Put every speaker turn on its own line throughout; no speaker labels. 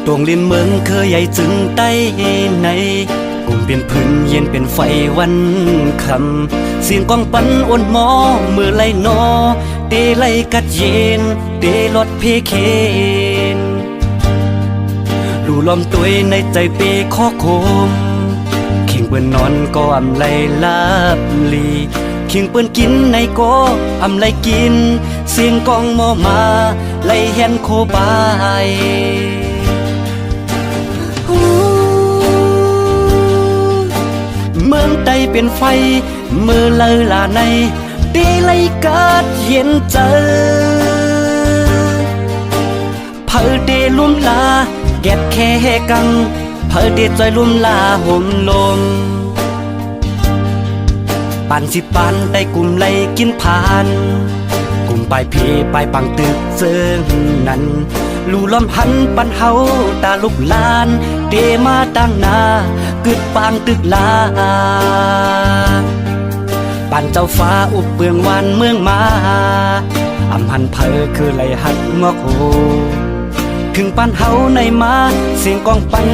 ตรงลินเมืองเคยใหญ่จึงใต้ในกลุ่มเป็นพื้นเย็นเป็นไฟวันคำเสียงกองปันอ่อนหมอมือไล่นอเตไล่กัดเย็นเตลดเพเคนลู่ล้อมตัวในใจเปข้อโคมขิงเปิ้นนอนก็อำไลลาบลีขิงเปิ้นกินในก็อำไลกินเสียงกองมอมาไล่แฮนโคบายเมืองใดเป็นไฟมือเลอลาในตีไล่กัดเย็นเจอเผอเดลุ่มลาแก็บแค่กังเผอเดใจลุ่มลาห่มลมปันสิปันได้กลุ่มไล่กินผ่านกลุ่มไปเพไปปังตึกเซิงนั้นลู่ล้อมหันปันเฮาตาลุกลานเดมาตั้งนากึดปางตึกลาปันเจ้าฟ้าอุบเบืองวันเมืองมาอำหันเพอคือไหลหัดงอกโหถึงปันเฮาในมาเสียงกองปัน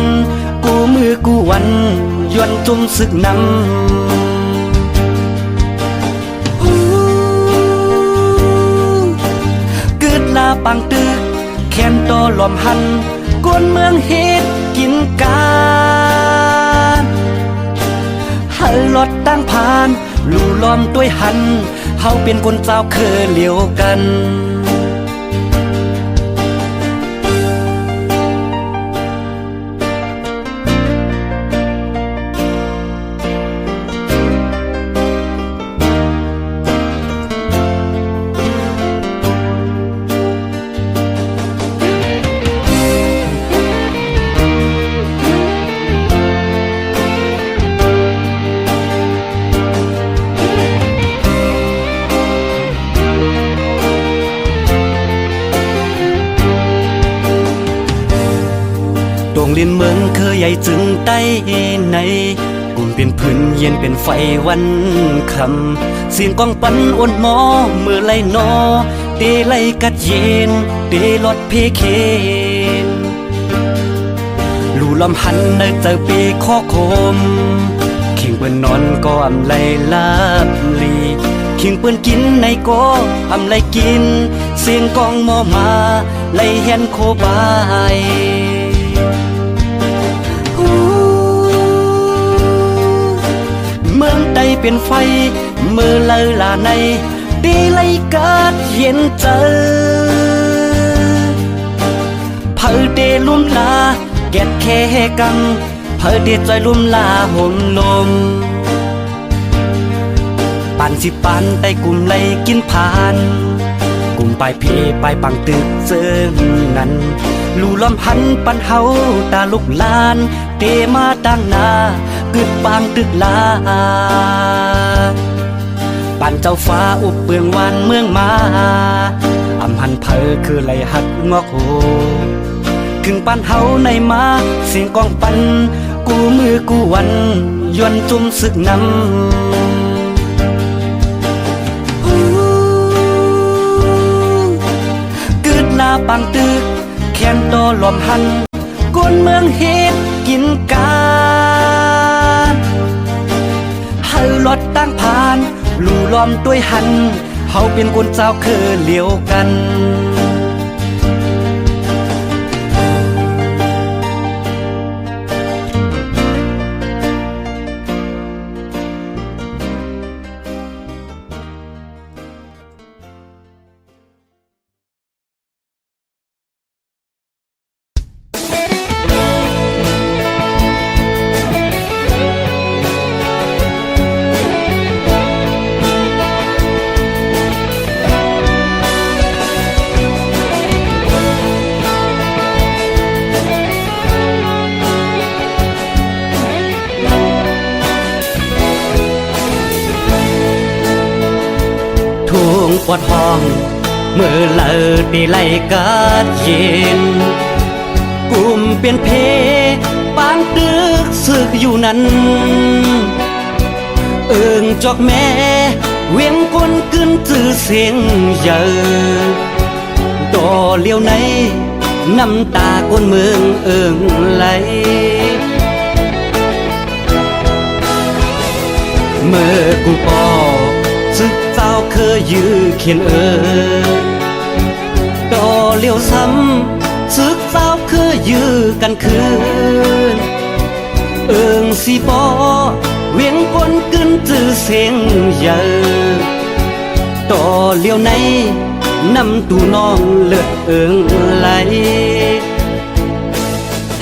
กูมือกูวันยวนจุ่มศึกนำกึดลาปังตึกแค้นโตหลอมหันกวนเมืองเฮ็ดกินกานหันลดตั้งผ่านลู่ล้อมด้วยหันเฮาเป็นคนเจ้าเคยเหลียวกันตรงลินเมืองเคยใหญ่จึงใต้ในกลุ่มเป็นพื้นเย็นเป็นไฟวันคำเสียงกองปันอ่อนหมอมือไล่นอเตไล่กัดเย็นเตลดเพเคนลู่ล้อมหันในใจเปข้อโคมขิงเปิ้นนอนก็อำไลลาบลีขิงเปิ้นกินในก็อำไลกินเสียงกองมอมาไล่แฮนโคบายเมืองใดเป็นไฟมือเลอลาในตีไล่กัดเย็นเจอเผอเดลุ่มลาแก็บแค่กังเผอเดใจลุ่มลาห่มลมปันสิปันได้กลุ่มไล่กินผ่านกลุ่มไปเพไปปังตึกเซิงนั้นลู่ล้อมหันปันเฮาตาลุกลานเตมาตั้งนากึดปางตึกลาปันเจ้าฟ้าอุบเบืองวันเมืองมาอำหันเพอคือไหลหัดงอกโหถึงปันเฮาในมาเสียงกองปันกูมือกูวันยวนจุ่มศึกนำกึดลาปังตึกแค้นโตหลอมหันกวนเมืองเฮ็ดกินกานหันลดตั้งผ่านลู่ล้อมด้วยหันเฮาเป็นคนเจ้าเคยเหลียวกันปวดห้องเมื่อเลิดได้ไล่กัดเย็นกลุ่มเป็นเพปางตึกสึกอยู่นั้นจอกแม่เวียงคนกึนจื้อเสียงเยอะดอเลี้ยวใน น้ำตาคนเมืองเอิงไหลเมื่อกูปอซึกเจ้าเคยยื้อเขียนต่อเลี้ยวซ้ำซึกเจ้าเคยยื้อกันคืนเอิงสีปอเวียงปนกึนจื้อเสียงเยอะต่อเลี้ยวในน้ำตูน้องเลือดเอิงไหล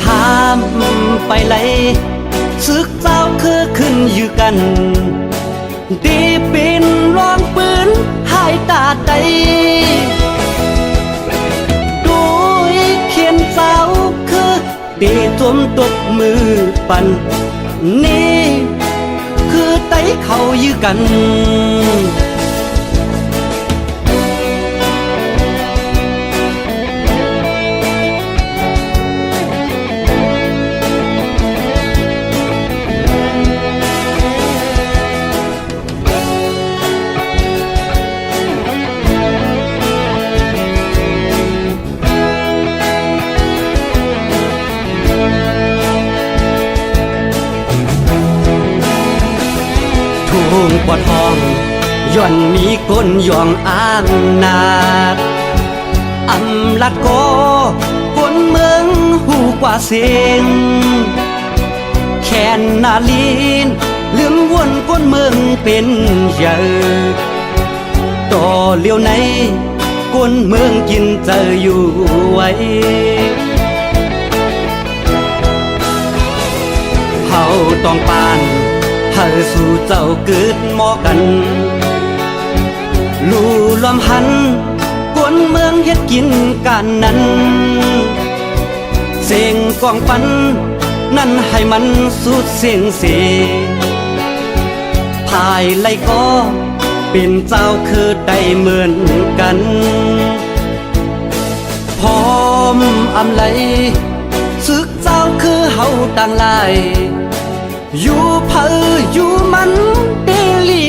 ถามไปไหลซึกเจ้าคือขึ้นอยู่กันตีปินร้องปืนหายตาใดด้วยเขียนเจ้าคือตีจมตบมือปั่นนี่คือไตเขายื้อกันทุ่งปอทองย่อนมีก้นย่องอ้างนาดอำลัดก็คนเมืองหูกว่าเสียงแค่นนาลีนลืมวนคนเมืองเป็นเยอะต่อเลี้ยวในคนเมืองกินเจออยู่ไว้เผาต้องปานเธอสู่เจ้าเกิดหมอกันลู่ลมหันกวนเมืองเฮ็ดกินกันนั้นเสียงกองปันนั่นให้มันสุดเสียงเสียภายไลก็เป็นเจ้าคือได้เหมือนกันพร้อมอำไลซึกเจ้าคือเฮาต่างหลายอยู่เผออยู่มันเดลี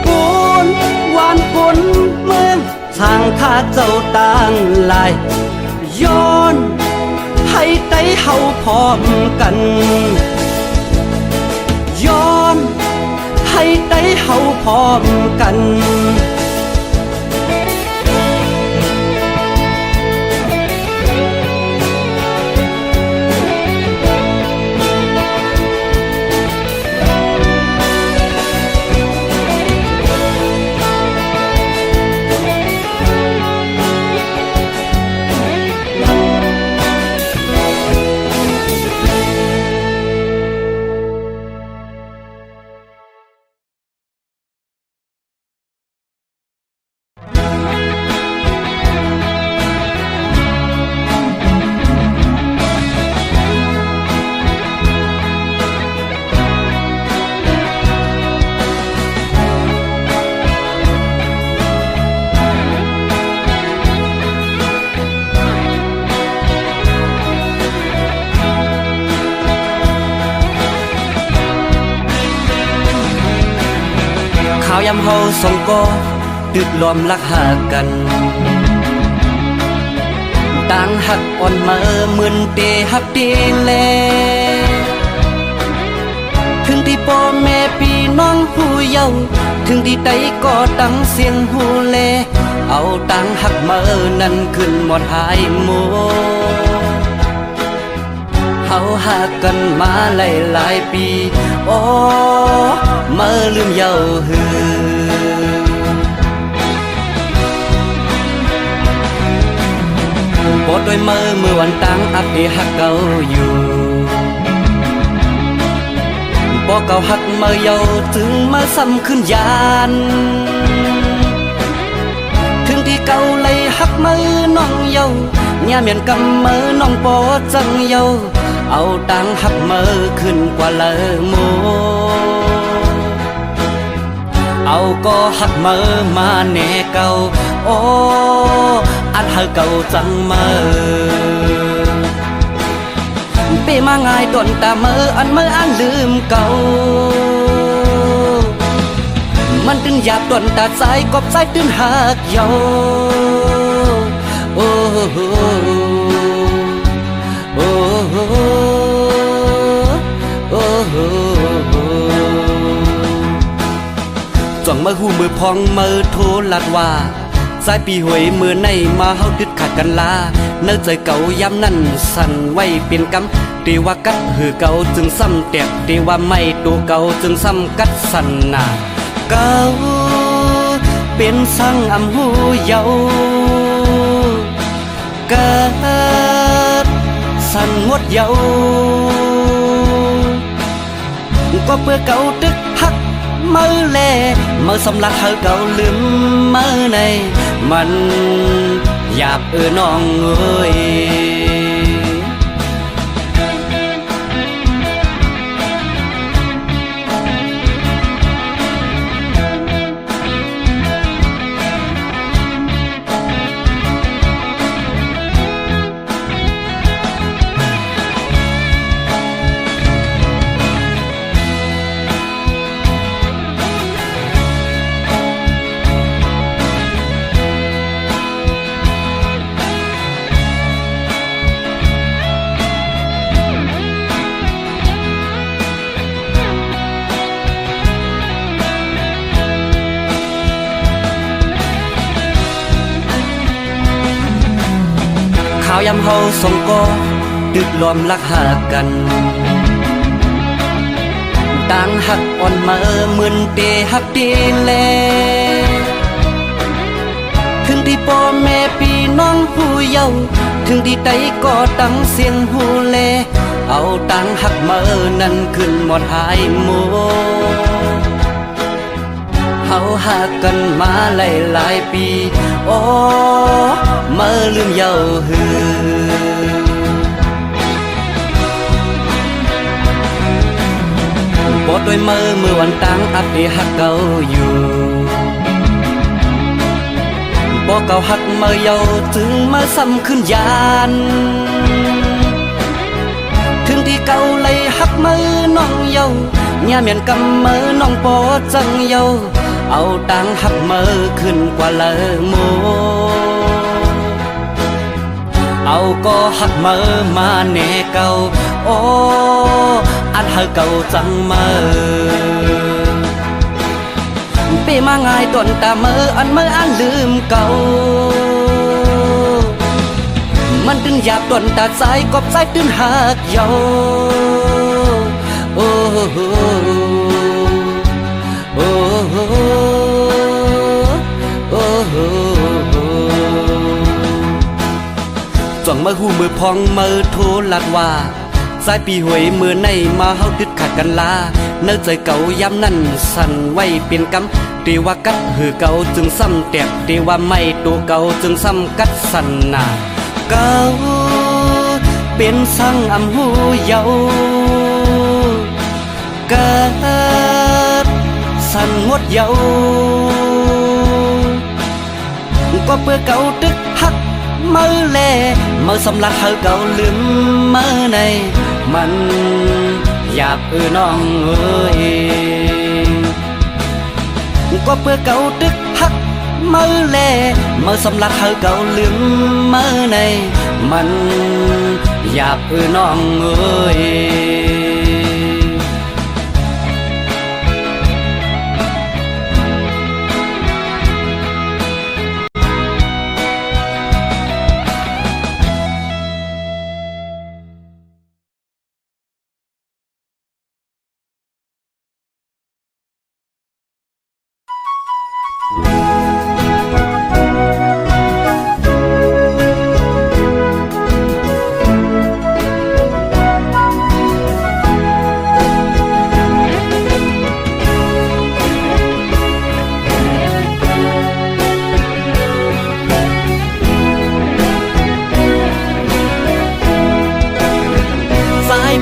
กุนวานกุนเมืองทางข้าเจ้าต่างลายย้อนให้ไตเฮาพร้อมกันย้อนให้ไตเฮาพร้อมกันข่าวยำเฮาส่งก็ตึกล้อมรักหากันต่างหักอ่อนมาเหมือนเตหักเตแลถึงที่พ่อแม่พี่น้องผู้เยาว์ถึงที่ใดก็ตั้งเสียงหูแลเอาต่างหักมานั้นขึ้นหมดหายหมดเฮาหักกันมาหลายปีโอ้มาลืมเยาว์หือปอดด้วยมือวันตั้งอัปเดหักเก่าอยู่ปอเก่าหักมือเยาถึงมาซ้ำขึ้นยานถึงที่เก่าเลยหักมือน้องเยาเนี่ยเมียนกำมือน้องปอจังเยาเอาตังหักมือขึ้นกว่าเลยโมเอาก็หักมือมาแน่เก่าโอ้อันหักเก่าจังมือเปมาง่ายต้นตามืออันลืมเก่ามันตึงหยาบต้นตาใจกบใจตื่นหักเยา โอ้โหโอ้โหโอ้โหจ้องมือหูมือพองมือโทรลัดว่าสายปีหวยมือในมาเฮาดึดขาดกันลาเนื้อใจเก่าย้ำนั่นสั่นไว้เป็นกำตีว่ากัดหือเก่าจึงซ้ำแตกตีว่าไม่ตัวเก่าจึงซ้ำกัดสั่นหนาเก่าเป็นสั่งอำหูเยากัดสั่นงดเยาก็เพื่อเก่าตึกหักมือแลมือสำลักเธอเก่าลืมมือในมันหยาบน้องเอ้ยข่าวยำเฮาส่งก็ดึกลอมลักหากันต่างหักอ่อนมาเหมือนเตหักเตแลถึงที่พ่อแม่พี่น้องผู้เยาว์ถึงที่ใดก็ตั้งเสียงหูแลเอาต่างหักมานั้นขึ้นหมดหายโมเฮาหากันมาหลายปีโอ้มาลืมเยาหือบ่ด้วยมือวันต่างอัปเดหักเก่าอยู่บ่เก่าหักมาเยาถึงมาซ้ำขึ้นยานถึงที่เก่าเลยหักมือน้องเยาเนี่ยเมียนกำมือน้องปอจังเยาเอาตังหักมือขึ้นกว่าเลยโมเอาก็หักมือมาแน่เก่าโอ้อันหักเก่าจังมือเปมาง่ายต้นตามืออันมืออันลืมเก่ามันตึงหยาบต้นตาสายกบสายตื้นหักเยาโอ้โหโอ้โหโอ้โหจ้องมือหูมือพองมือโทรลัดว่าสายปีหวยมือในมาเฮาดึดขาดกันลาเนื้อใจเก่าย้ำนั่นสั่นไว้เป็นกำตีว่ากัดหือเก่าจึงซ้ำแตกตีว่าไม่ตัวเก่าจึงซ้ำกัดสั่นหนาเก่าเป็นสั่งอำหูเยากัดสั่นงดเยาก็เพื่อเก่าตึกหักมือแลมือสำลักเธอเก่าลืมมือในมันอยากน้องเอ้ยก็เพื่อเก่าตึกหักมือแลมือสำลักเธอเก่าลืมมือในมันอยากน้องเอ้ย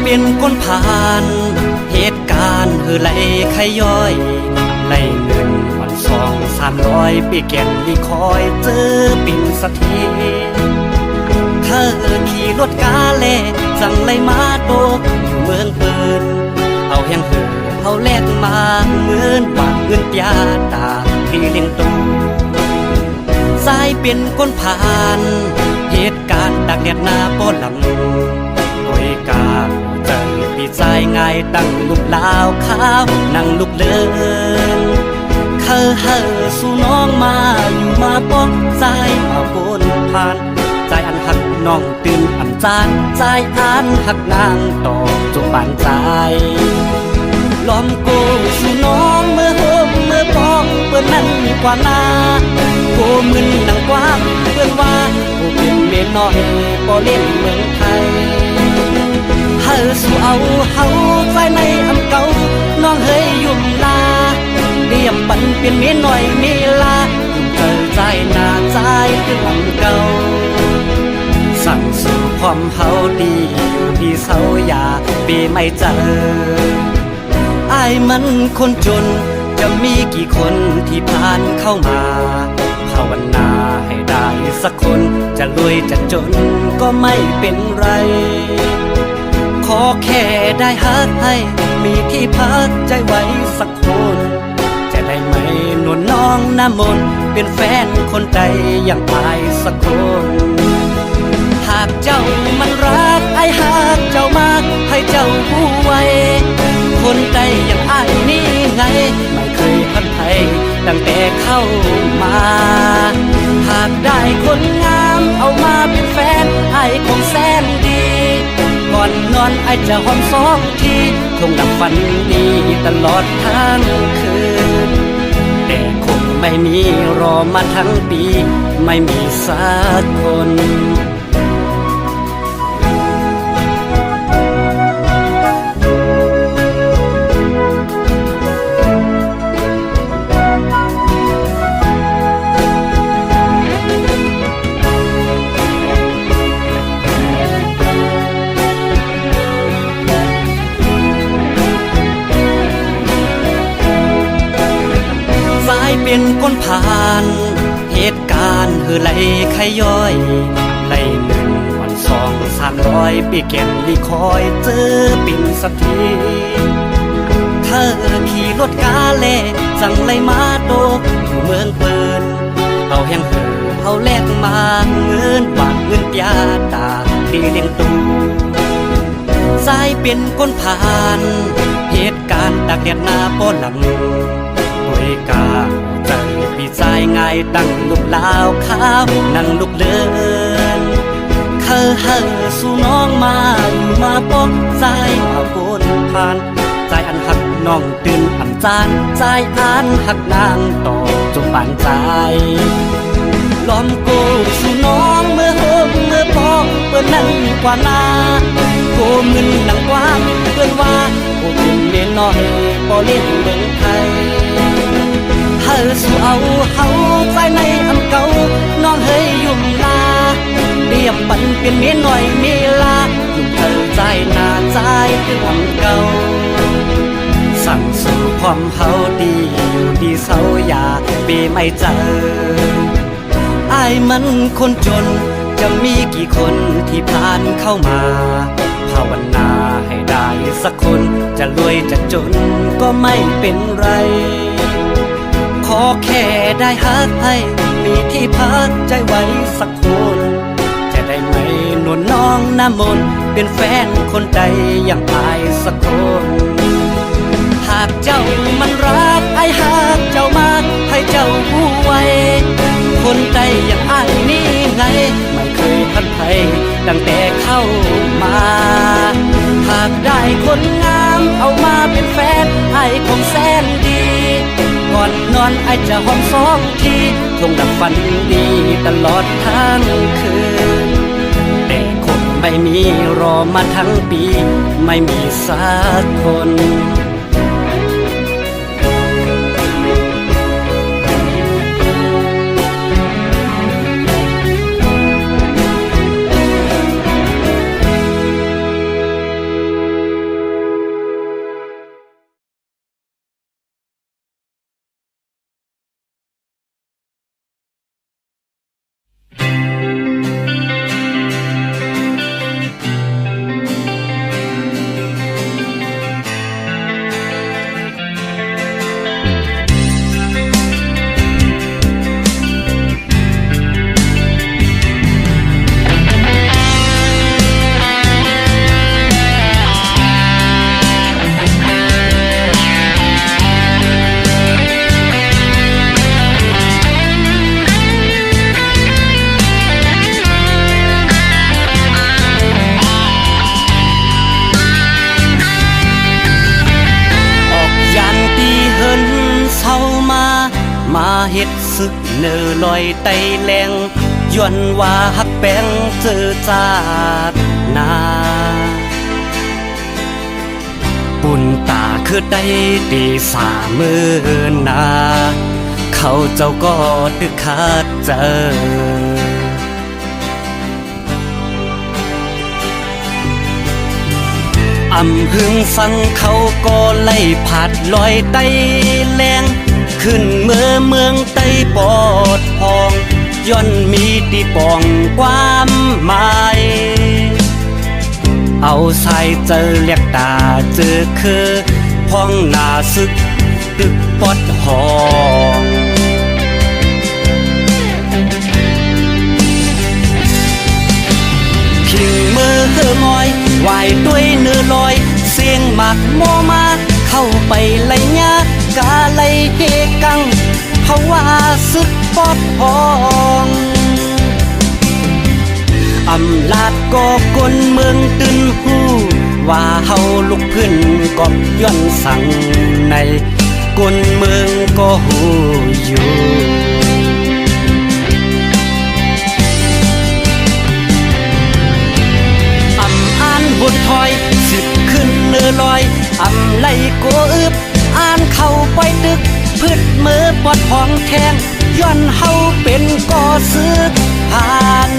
เป็นคนผ่านเหตุการณ์ไหลไขย้อยไหลเงินวัน200-300ปีแก่นลีคอยเจอปิ่นสักทีเธอขี่รถกาเล่จังไหลมาโตกอยู่เมืองเปิดเอาแห่งเหือเอาแลกมาเงินบาทเงินยาตาที่เลี้ยงตูสายเป็นคนผ่าน เหตุการณ์ตากแดดหน้าป้อหลังโอยกาเจอปีใจง่ายตั้งลูกลาวขาวนั่งลูกเลินเฮอสู่น้องมาอยู่มาป้องใจมาโกนผ่านใจอันหักน้องตื่นอันจานใจอันหักนางต่อจงปานใจล้อมโกสู่น้องเมื่อโฮมเมื่อป้องเปิ้นนั้นกว่านาโกมึนนังกว้างเปิ้นว่าโกเป็นเมียน้อยบ่เล่นเมืองไทยเฮอสู่เอาเฮาใจในอำเก่าน้องเฮยยุ่มลาเรียมปันเป็นเมียน้อยมีลายุ่มเจอใจหน้าใจคืออำเก่าสั่งสู่ความเฮาดีอยู่ที่เสาอย่าปีไม่เจออายมันคนจนจะมีกี่คนที่ผ่านเข้ามาภาวนาให้ได้สักคนจะรวยจะจนก็ไม่เป็นไรขอแค่ได้ฮักให้มีที่พักใจไว้สักคนจะได้ไหมนวลน้องน้ำมนต์เป็นแฟนคนใดอย่างอายสักคนหากเจ้ามันรักไอ้หากเจ้ามากให้เจ้าผู้ไว้คนใดอย่างไอ้นี่ไงไม่เคยพันไทยตั้งแต่เข้ามาหากได้คนงามเอามาเป็นแฟนไอ้คงแสนดีก่อนนอนไอ้จะหอมสองทีคงหลับฝันดีตลอดทั้งคืนแต่คงไม่มีรอมาทั้งปีไม่มีสักคนเป็นคนผ่านเหตุการณ์ไหลไขย้อยไหลหนึ่งวัน200-300ปีแก่นลีคอยเจอปิ่นสักทีเธอขี่รถกาเล่จังไหลมาโตกอยู่เมืองเปินเอาแห่งเหือเอาแลกมาเงินบาทเงินยาตาดีเลี้ยงตูสายเป็นคนผ่านเหตุการณ์ตากแดดหน้าป้อหลังโอยกาเจอปีใจง่ายตั้งลูกลาวขาวนั่งลูกเลินเฮอสู่น้องมาอยู่มาป้องใจมาโกนผ่านใจอันหักน้องตื่นอันจานใจอันหักนางต่อจงปานใจล้อมโกสู่น้องเมื่อโฮมเมื่อป้องเปิ้นนั้นกว่านาโกมึนนังกว้างเปิ้นว่าโกเป็นเมียน้อยบ่เล่นเมืองไทยเฮอสู่เอาเฮาใจในอำเก่าน้องเฮยยุ่มลาเรียมปันเป็นเมียน้อยมีลายุ่มเธอใจหน้าใจคืออำเก่าสั่งสู่ความเฮาดีอยู่ที่เสาอย่าปีไม่เจออายมันคนจนจะมีกี่คนที่ผ่านเข้ามาภาวนาให้ได้สักคนจะรวยจะจนก็ไม่เป็นไรขอแค่ได้ฮักให้มีที่พักใจไว้สักคนจะได้ไหมนวลน้องน้ำมนต์เป็นแฟนคนใดอย่างอายสักคนหากเจ้ามันรักไอ้หากเจ้ามากให้เจ้าผู้ไว้คนใดอย่างอายนี่ไงไม่เคยพันไทยตั้งแต่เข้ามาหากได้คนงามเอามาเป็นแฟนไอ้คงแสนดีก่อนนอนไอ้จะหอมสองทีคงหลับฝันดีตลอดทั้งคืนแต่คงไม่มีรอมาทั้งปีไม่มีสักคน สึกเนอลอยไตแรงย้อนว่าฮักแป้งเจอจาดนาปุ่นตาคือได้ตีสามือนาเขาเจ้าก็ตึกขาดเจออำหึงฟังเขาก็ไล่ผาดลอยไตแรงขึ้นเมื่อเมืองไตปอดพองย้อนมีตีปองความหมายเอาสายเจอเรียกตาเจอคือพ้องหน้าซึกตึกปอดหองพิงมือเฮือมอยไหวด้วยเนื้อลอยเสียงหมากโมมาเข้าไปไล่ยากาไล่เฮกังเพราะว่าซึกปอดหองอำลาดก็กลเมืองตื่นหูว่าเฮาลุกขึ้นกอบย้อนสั่งในกลเมืองก็หูอยู่อำอ่านบทถอยสิบขึ้นเนื้อลอยอำไล่ก็อึบอ่านเข้าไปตึกพืชมือปอดห้องแทงย้อนเฮาเป็นก่อซึกผ่าน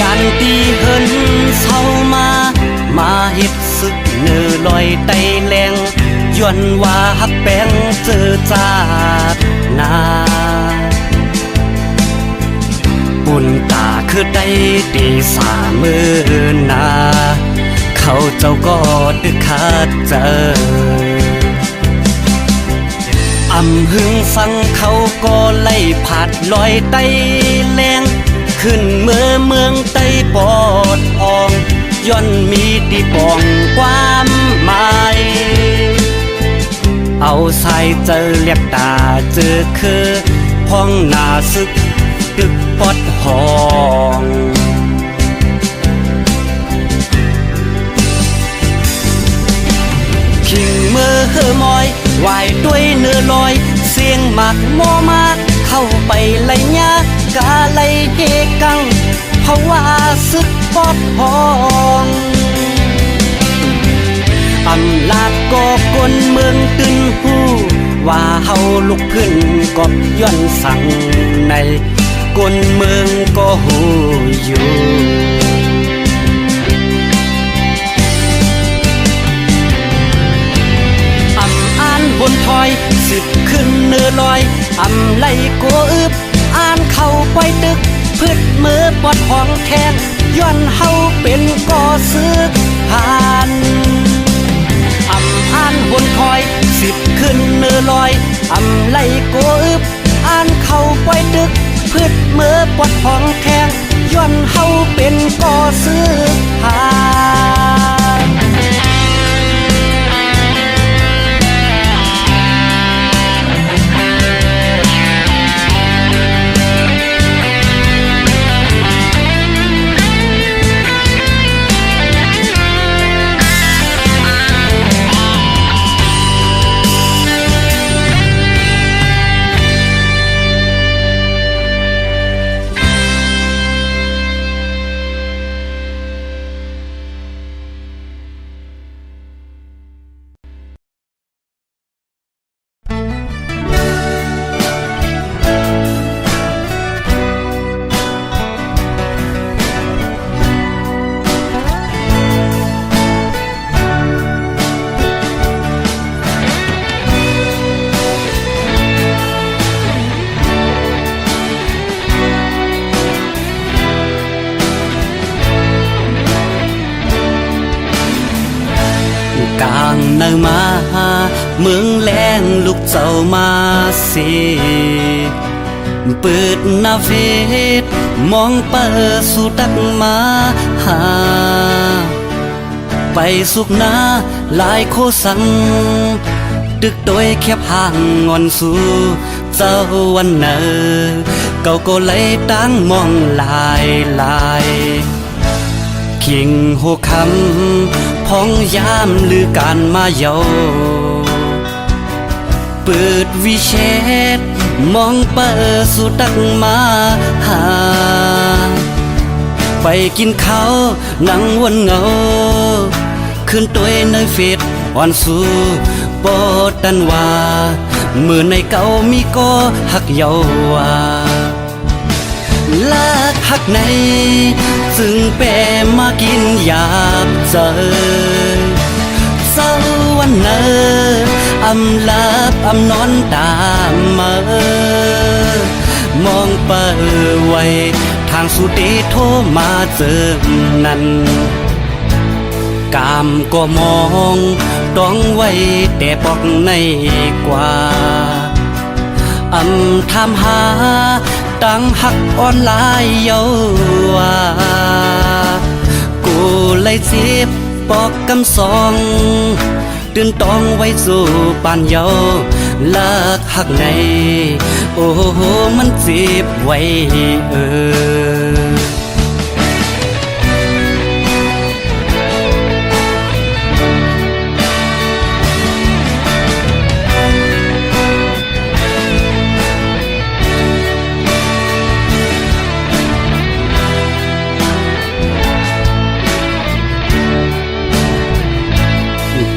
ยันตีเฮินเศร้ามาเฮ็ดศึกเนื้อลอยไตแรงย้อนว่าฮักแป้งเจอจาดนาปุ่นตาคือได้ตีสามือนาเขาเจ้าก็ตึกขาดเจออำหึงฟังเขาก็ไล่ผาดลอยไตแรงขึ้นเมื่อเมืองไตปอดพองย้อนมีตีปองความหมายเอาสายเจอเรียกตาเจอคือพ้องหน้าซึกตึกปอดหองพิงมือเฮือมอยไหวด้วยเนื้อลอยเสียงหมากโมมาเข้าไปไล่ยากาไล่เฮกังเพราะว่าซึกปอดหองอำลาดก็กลเมืองตื่นหูว่าเฮาลุกขึ้นกอบย้อนสั่งในกลเมืองก็หูอยู่อำอ่านบนถอยสิบขึ้นเนื้อลอยอำไล่กัวอึบอ่านเข้าไปตึกพืชมือปอดห้องแทงย้อนเฮาเป็นก่อซึกผ่านอำอ่านบนถอยสิบขึ้นเนื้อลอยอำไล่กัวอึบอ่านเข้าไปตึกพืชมือปอดห้องแทงย้อนเฮาเป็นก่อซึกผ่านกลางเนื้อมาเมืองแรงลูกเจ้ามาสิ เปิดหน้าเฟซมองเปิดสู่ตักมาหาไปสุกหน้าหลายโคสังดึกโดยแคบห่างงอนสู่เจ้าวันเนอเก่าก็เลยตั้งมองลายคิงโหคำพองยามหรือการมาเยาเปิดวิเชษมองเปิดสู่ตักมาหาไปกินข้าวนั่งวนเงาขึ้นตัวในเฟซอ่อนสู่ปอดันว่ามือในเก่ามีก็หักเยาว่าลากหักในซึ่งแปรมากินอยากเจอเศร้าวันเนออำลาบอำนอนตามมามองเปิดไว้ทางสุดีโทรมาเจอนั้นกามก็มองต้องไว้แต่ปอกในกว่าทำหาตั้งหักออนไลน์เยาว่ากูเลยจีบปอกกำสองตื่นต้องไว้สู่ปานเยาลากหักในโอ้โหมันจีบไว้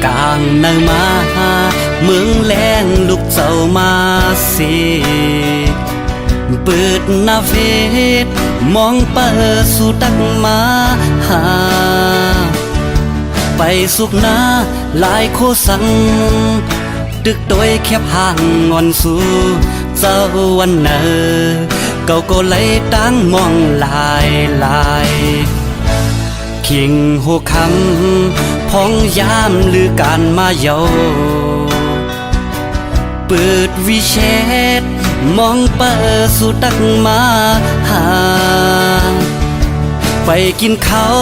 กลางเนื้อมาเมืองแรงลูกเจ้ามาสิเปิดหน้าเฟซมองเปิดสู่ตักมาหาไปสุกหน้าหลายโคสังดึกโดยแคบห่างงอนสู่เจ้าวันเนอเก่าก็เลยตั้งมองลายคิงโหคำพองยามหรือการมาเยาเปิดวิเชษมองเปิดสู่ตักมาหาไปกินข้าว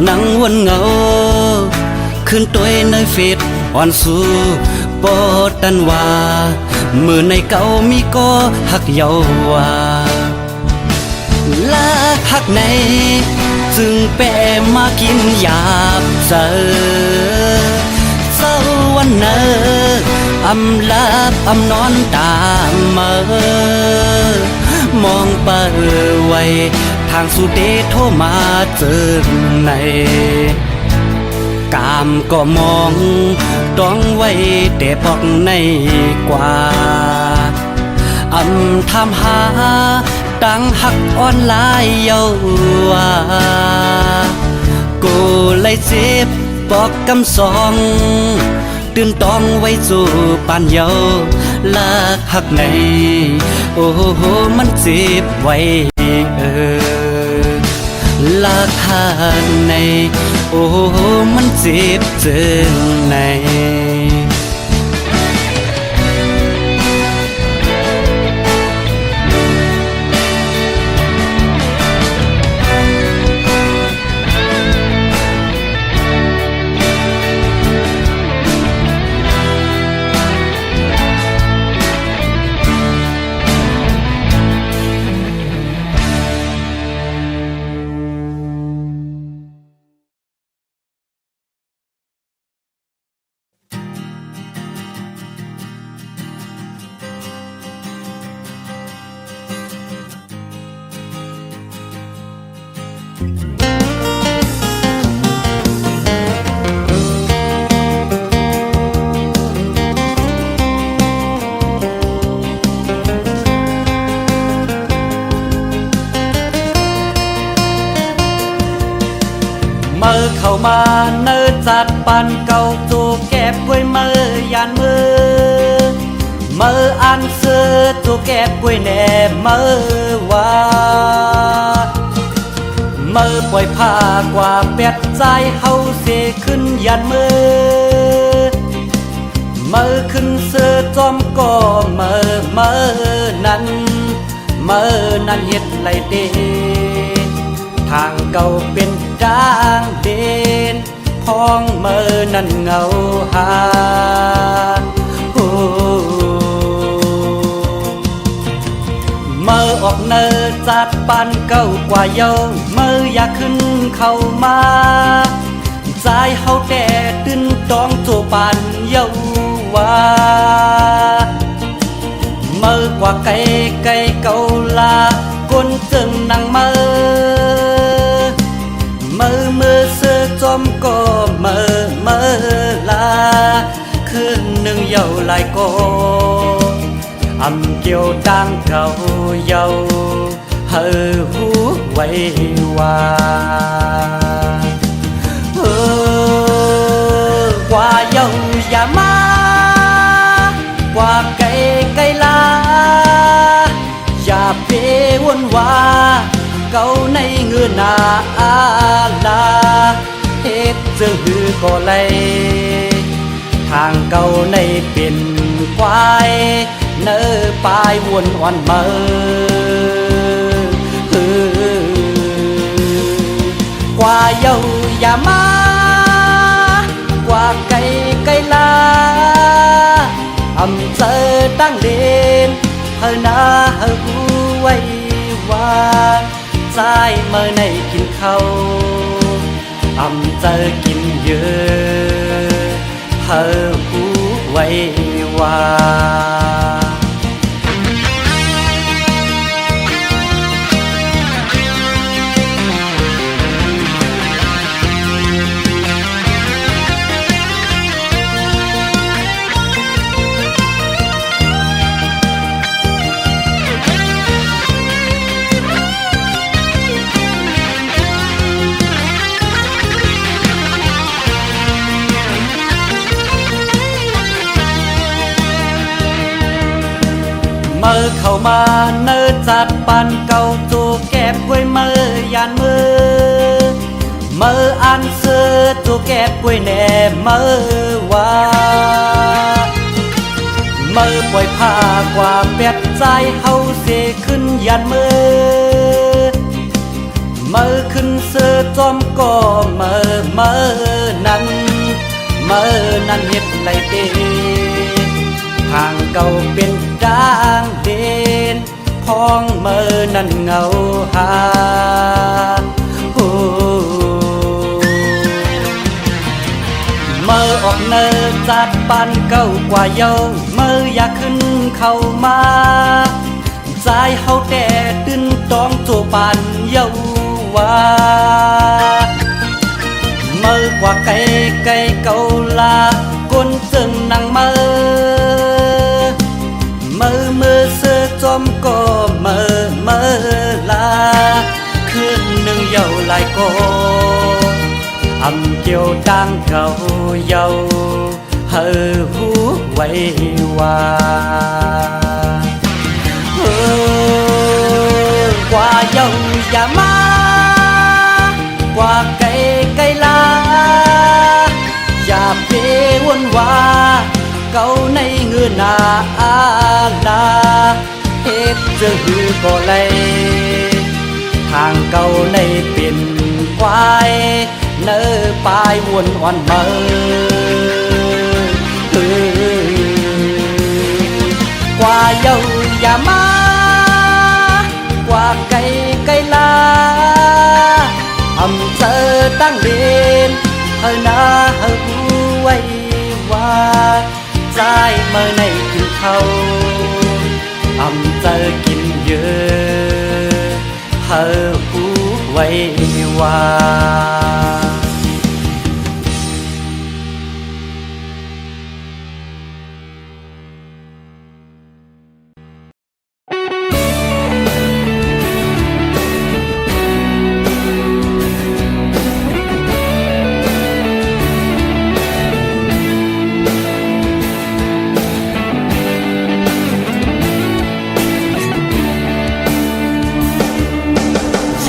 นั่งวนเงาขึ้นตัวในเฟซอ่อนสู่ปอดันว่ามือในเก่ามีก็หักเยาว่าลากหักในซึ่งแปรมากินหยาบเจอเศร้าวันเนออำลาบอำนอนตามมองเปิดไว้ทางสุดีโทรมาเจอในกามก็มองต้องไว้แต่ปอกในกว่าทำหาตั้งหักออนไลน์เยาว่ากูเลยเจ็บปอกกำสองตื่นต้องไว้สู่ปานเยาลากหักในโอ้โหมันเจ็บไว้ลากหักในโอ้โหมันเจ็บเจนในเข้ามาเนินจัดปันเก่าจูแก็บกล้วยมือยานมืออันเสือจูแก็บกล้วยแหน่มือว่ามือปล่อยผ้ากว่าเปียดใจเฮาเสขึ้นยันมือขึ้นเสือจอมก็มือนั้น เมื่อนั้นเฮ็ดไรเดทางเก่าเป็นจางเด่นพ้องเมื่อนั้นเงาหาเมื่อออกเนินจากปานเก่ากว่าเยาเมื่ออยากขึ้นเข้ามาใจเฮาแต่ตื่นต้องโจปานเยาว่าเมื่อกว่าไกลไกลเก่าลากนจึงนั่งเมื่อเสือจอมก็เมื่อลาคืนหนึ่งเยาหลายโกอำเกี่ยวดังเก่าเยาเฮอหูไว้ว่ากว่าเยาอย่ามากว่าไกลไกลลาอย่าเปวนว่าเก่าในเงื่อนนาอาลาเฮ็ดจึงหือก็เลยทางเก่าในเป็นควายเนื้อปลายวนอ่อนเมื่อกว่าเยาอย่ามากว่าไกลไกลลาอำเจอตั้งเด่นเฮอหน้าเฮอหูไว้ว่าใจเมื่อในกินเขาอำเจอกินเยอะเฮอหูไว้ว่าเมื่อเข้ามาเนินจัดปานเก่าจูแก็บกล้วยเมื่อยานมือเมื่ออันเสือจูแก็บกล้วยแหน่เมื่อว่าเมื่อปล่อยผ้ากว่าเปียดใจเฮาเสขึ้นยานมือเมื่อขึ้นเสือจอมก็เมื่อนั้นเฮ็ดไรเดทางเก่าเป็นจางเด่นพ้องเมื่อนั้นเงาหาเมื่อออกเนินจากปานเก่ากว่าเยาเมื่ออยากขึ้นเข้ามาใจเฮาแต่ตื่นต้องโจปานเยาว่าเมื่อกว่าไกลไกลเก่าลากนจึงนั่งเมื่อเสือจอมก็เมื่อลาคืนหนึ่งเยาหลายโกอำเกี่ยวดังเก่าเยาเฮอหูไว้ว่ากว่าเยาอย่ามากว่าไกลไกลลาอย่าเปวนว่าเก่าในเงื่อนนาอาลาเฮ็ดจึงหือก็เลยทางเก่าในเป็นควายเนื้อปลายวนอ่อนเมื่อกว่าเยาอย่ามากว่าไกลไกลลาอำเจอตั้งเด่นเฮอหน้าเฮอหูไว้ว่าใจเมื่อในกินเขาอำเจอกินเยอะเฮอหูไว้ว่า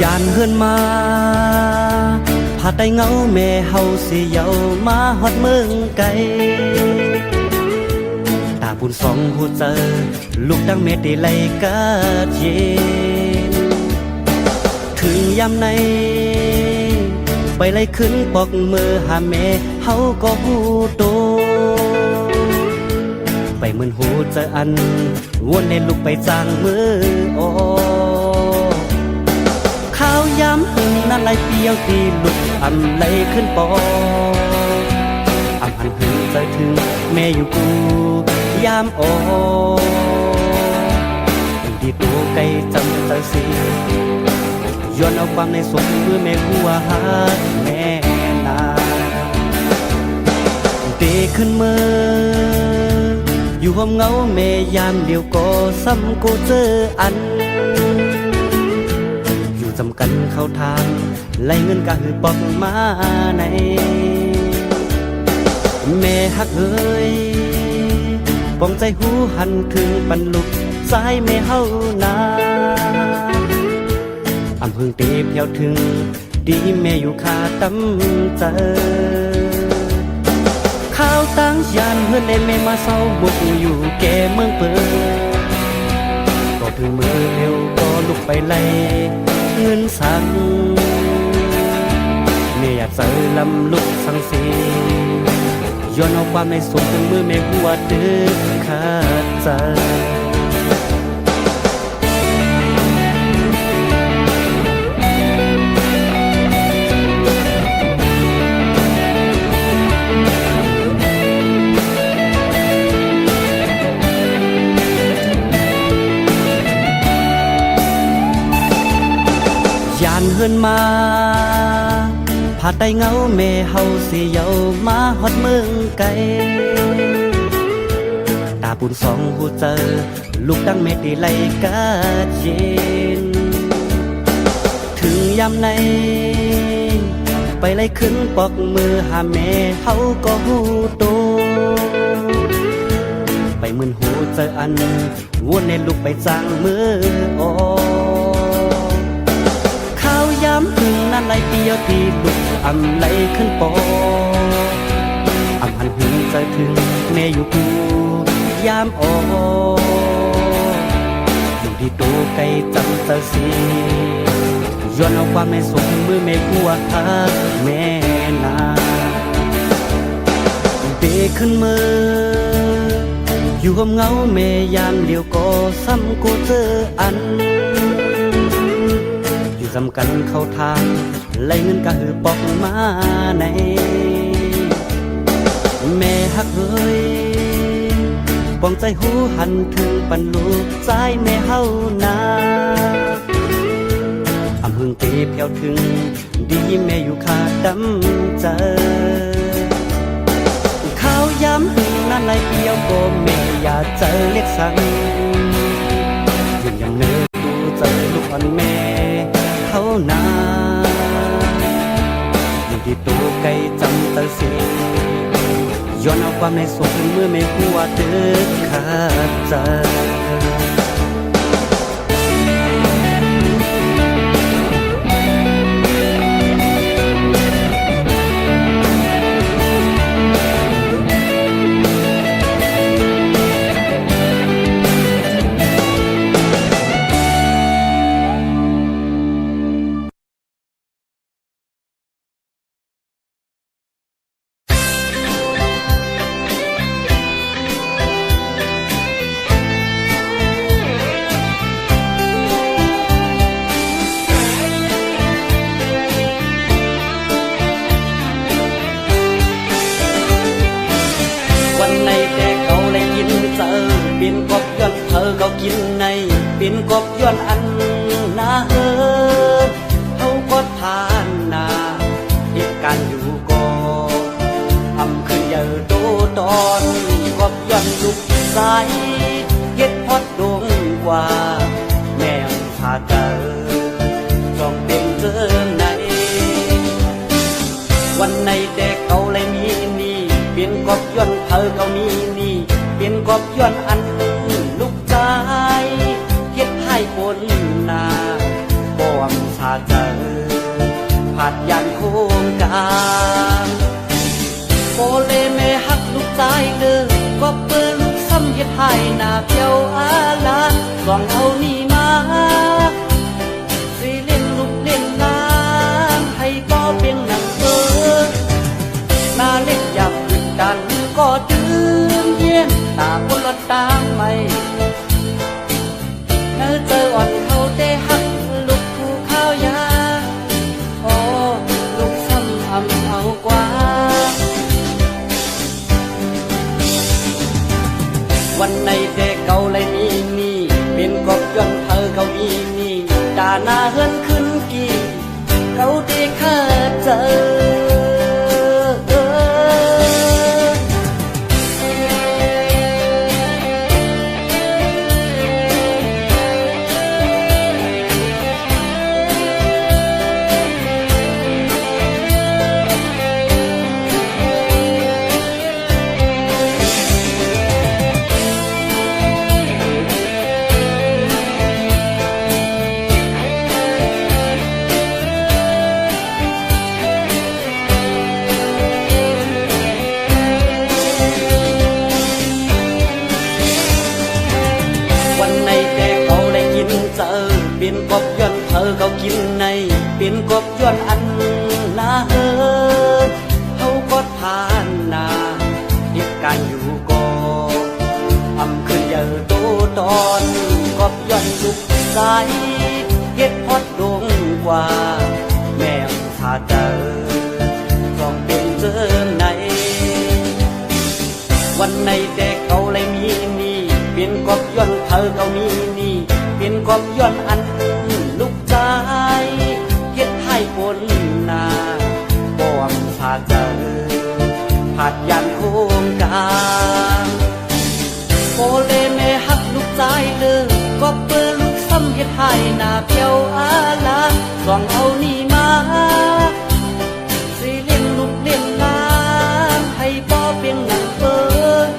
ยานเฮือนมาผาดได้เงาแม่เฮาสิเยามาฮอดเมืองไกลต าปุ่นสองหูเจอลูกดังเม็ดได้ไหลกะเย็นถึงยามในไปไล่ขึ้นปอกมือหาแม่เฮาก็หูโตไปเหมือนหูเจออันวนในลูกไปจางมือโอข้าวย้ำหึงนั่นไหลเปียวตีลุกอำไหลขึ้นปออำหันหึงใจถึงแม่อยู่กูยามโออยู่ที่ตัวไกลจำใจสิย้อนเอาความในสมมือแม่กูว่าหาแม่นาเตะขึ้นมืออยู่ห้องเงาแม่ยามเดียวก็ซ้ำกูเจออันอยู่จำกันเข้าทางไล่เงินกะหือปอกมาในแม่ฮักเอ้ยปองใจหูหันถึงปันลุกสายแม่เฮานาอำเพิ่งเตะเพียวถึงดีแม่อยู่คาตำเจอข้าวตั้งยานเฮือนในแม่มาเศร้าบุกอยู่แก่เมืองเปิดก็ถึงมือเร็วก็ลุกไปไล่เงินสั่งแม่อยากเจอลำลุกสังสีย้อนเอาความในสุขถึงมือแม่หัวดึกขาดใจยานเฮือนมาผาดได้เงาแม่เฮาสิเยามาฮอดเมืองไกลตาปุ่นสองหูเจอลูกดังเม็ดได้ไหลกะเย็นถึงยามในไปไล่ขึ้นปอกมือหาแม่เฮาก็หูโตไปเหมือนหูเจออันวนในลูกไปจางมือโอย้ำถึงนั่นไหลเปียวตีลุกอำไหลขึ้นปออำหันหึงใจถึงแม่อยู่กูยามโออยู่ที่ตัวไกลจำเจอสีย้อนเอาความในสุขมือแม่กูว่าหาแม่นาเตะขึ้นมืออยู่ห้องเงาแม่ยามเดียวก็ซ้ำกูเจออันจำกันเข้าทางไล่เงินกะหือปอกมาในแม่ฮักเอ้ยปองใจหูหันถึงปันลูกใจแม่เฮานาอำหึงเตะเพียวถึงดีแม่อยู่คาดำเจอข้าวย้ำหึงนั่นไหลเปียวก็แม่อย่าเจอเล็กสั่งยืนยังเนื้อดูเจอลูกอ่อนแม่เขานาอยู่ที่ตัวไกลจำเตอสีย้อนเอาความในสุขเมื่อไม่หัวเดือดขาดใจปิ่นกบย้อนเธอเขากินในปิ่นกบย้อนอันนาเฮอเขาก็ทานนาเหตุการณ์อยู่ก่อทำขึ้นเยอะโตตอนกบย้อนลุกสายเฮ็ดพอดดวงกว่าแม่พาเจอจองเป็นเจอในวันในแต่เขาเลยมีนี่ปิ่นกบย้อนเธอเขามีนี่เป็นกบย้อนอันลูกใจเฮ็ดให้ปนนาบ่วงชาเจอผัดยันโคงการโอเลแม่ฮักลูกใจเด้อก็เปิ้นลูกซ้ำเฮ็ด ให้หน้าเพียวอาลาสองเอานี่มาสิเล่นลูกเล่นน้ำให้ก็เป็นหนังเออหน้าเล็กอยากปิดดันก็ตื่นเย็นตาคนละตางไม่เนื้อเจออ่อนเขาได้หักลูกผู้ข้าวยาโอ้ลูกซ้ำอำเอากว่าวันในแต่เก่าเลยนี่เป็นกบย้อนเธอเก่านี่ด่าหน้าเฮือนขึ้นกี่เก่าได้ข้าเจอเป็นกบย้อนเธอเขากินในเป็นกบย้อนอันนาเฮอเขาก็ทานนาเหตุการอยู่ก่ออำขึ้นเยอะโตตอนกบย้อนลุกใสเฮ็ดพอดดงกว่าแม่ถ้าเจอต้องเป็นเจิมในวันในแต่เขาเลยมีเป็นกบย้อนเธอเขามีเป็นกบย้อนอันลูกใจเฮ็ดให้คนนาบ่วงผาเจอผัดยันโคงกลางโอเลแม่ฮักลูกใจเลยก็เปิดลูกซ้ำเฮ็ดให้หน้าเพียวอาลาสองเอานี่มาสิเลี้ยงลูกเลี้ยงหลานให้บ่เป็นหนังเปิด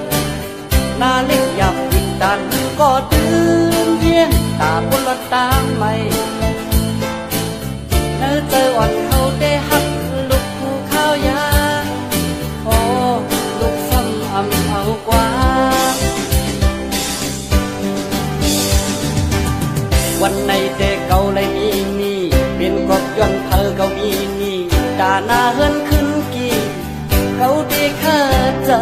หน้าเล็กอยากปิดดันก็ตื่นเย็นตาคนละตางไม่เนื้อเจออ่อนเขาได้หักลูกผู้ข้าวยาโอ้ลูกซ้ำอำเอากว่าวันในแต่เก่าเลยนี่เป็นกบย้อนเธอเก่านี่ด่าหน้าเฮือนขึ้นกี่เขาได้ข้าเจอ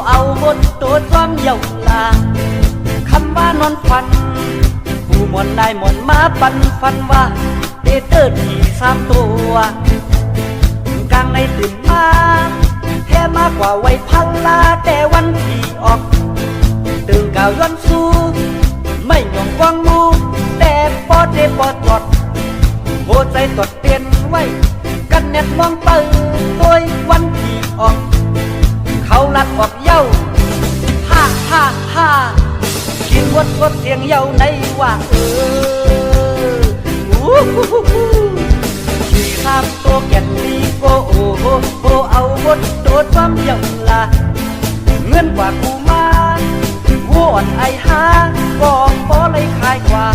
เอาบนตัวความเยาว์ลาคำว่านอนฝันผู้มวนได้มวนมาปันฝันว่าเตเตอร์ที่สามตัวกลางในตื่นมาแท้มากกว่าไว้พันลาแต่วันที่ออกตื่นก่าวย้อนสู้ไม่หย่องกวางมูแต่ปอดเดปอดตอดโหใจตอดเตียนไว้กันเน็ตมองเปิดตัววันที่ออกเขาลัดออกเย้าฮ่าฮ่าฮ่ากินวดเสียงเย้าในว่าขี่ข้ามตัวแก่นดีโกโอโหเอาบดโดดความเย้าละเงินกว่ากูมาวัวไอหาบอกบ่เลยคายกว่า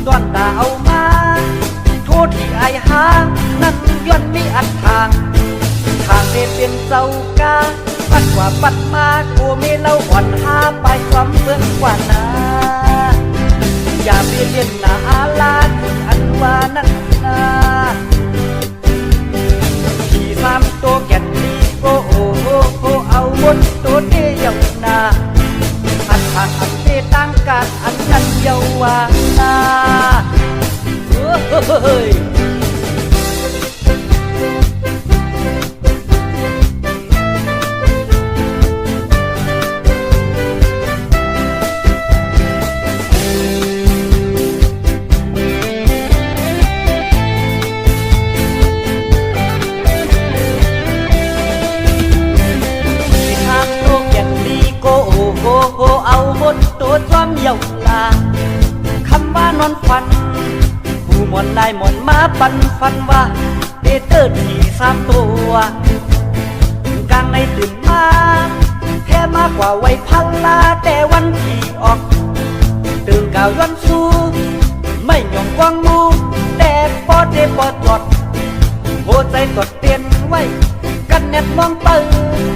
ตอนตาเอามาโทษที่ไอหานั่นย้อนมีอันทางทางได้เป็นเจ้ากาปัดกว่าปัดมากูไม่เล่าอ่อนหาไปความเพื่อนกว่านาอย่าไปเล่นหน้าอาลาที่อันว่านั่นนาขี่สามตัวแก่นดีโกโอโหเอาบนตัวเดียวนาอันผ่านอันเตตั้งการอันนั้นเยาวานาเฮ้ย มาปันฟันว่าเตเตอร์ที่3ตัวกลางในตื่นมาแท้มากกว่าไว้พันลาแต่วันที่ออกตื่นก่าวย้อนสู้ไม่หย่องกวางมูแต่ปอเดปอตอดโหใจตอดเตียนไว้กันแนบมองตื่น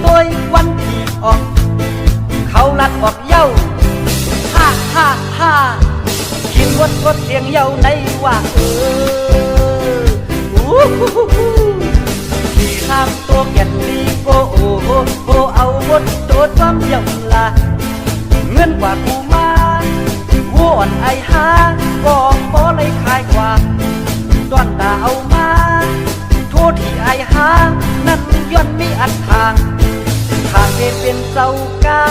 ตัววันที่ออกเขาลัดออกเย้าฮ่าฮ่าฮ่ากินวดเสียงเย้าในว่าที่3ตัวแก่นดีโกโอโกเอาวดโดดความเย้าละเงินกว่ากูมาวัวอ่อนไอหาก็พอเลยคายกว่าตอนตาเอามาโทษที่ไอหานั้นย้อนมีอันทางทางเดเป็นเจ้ากา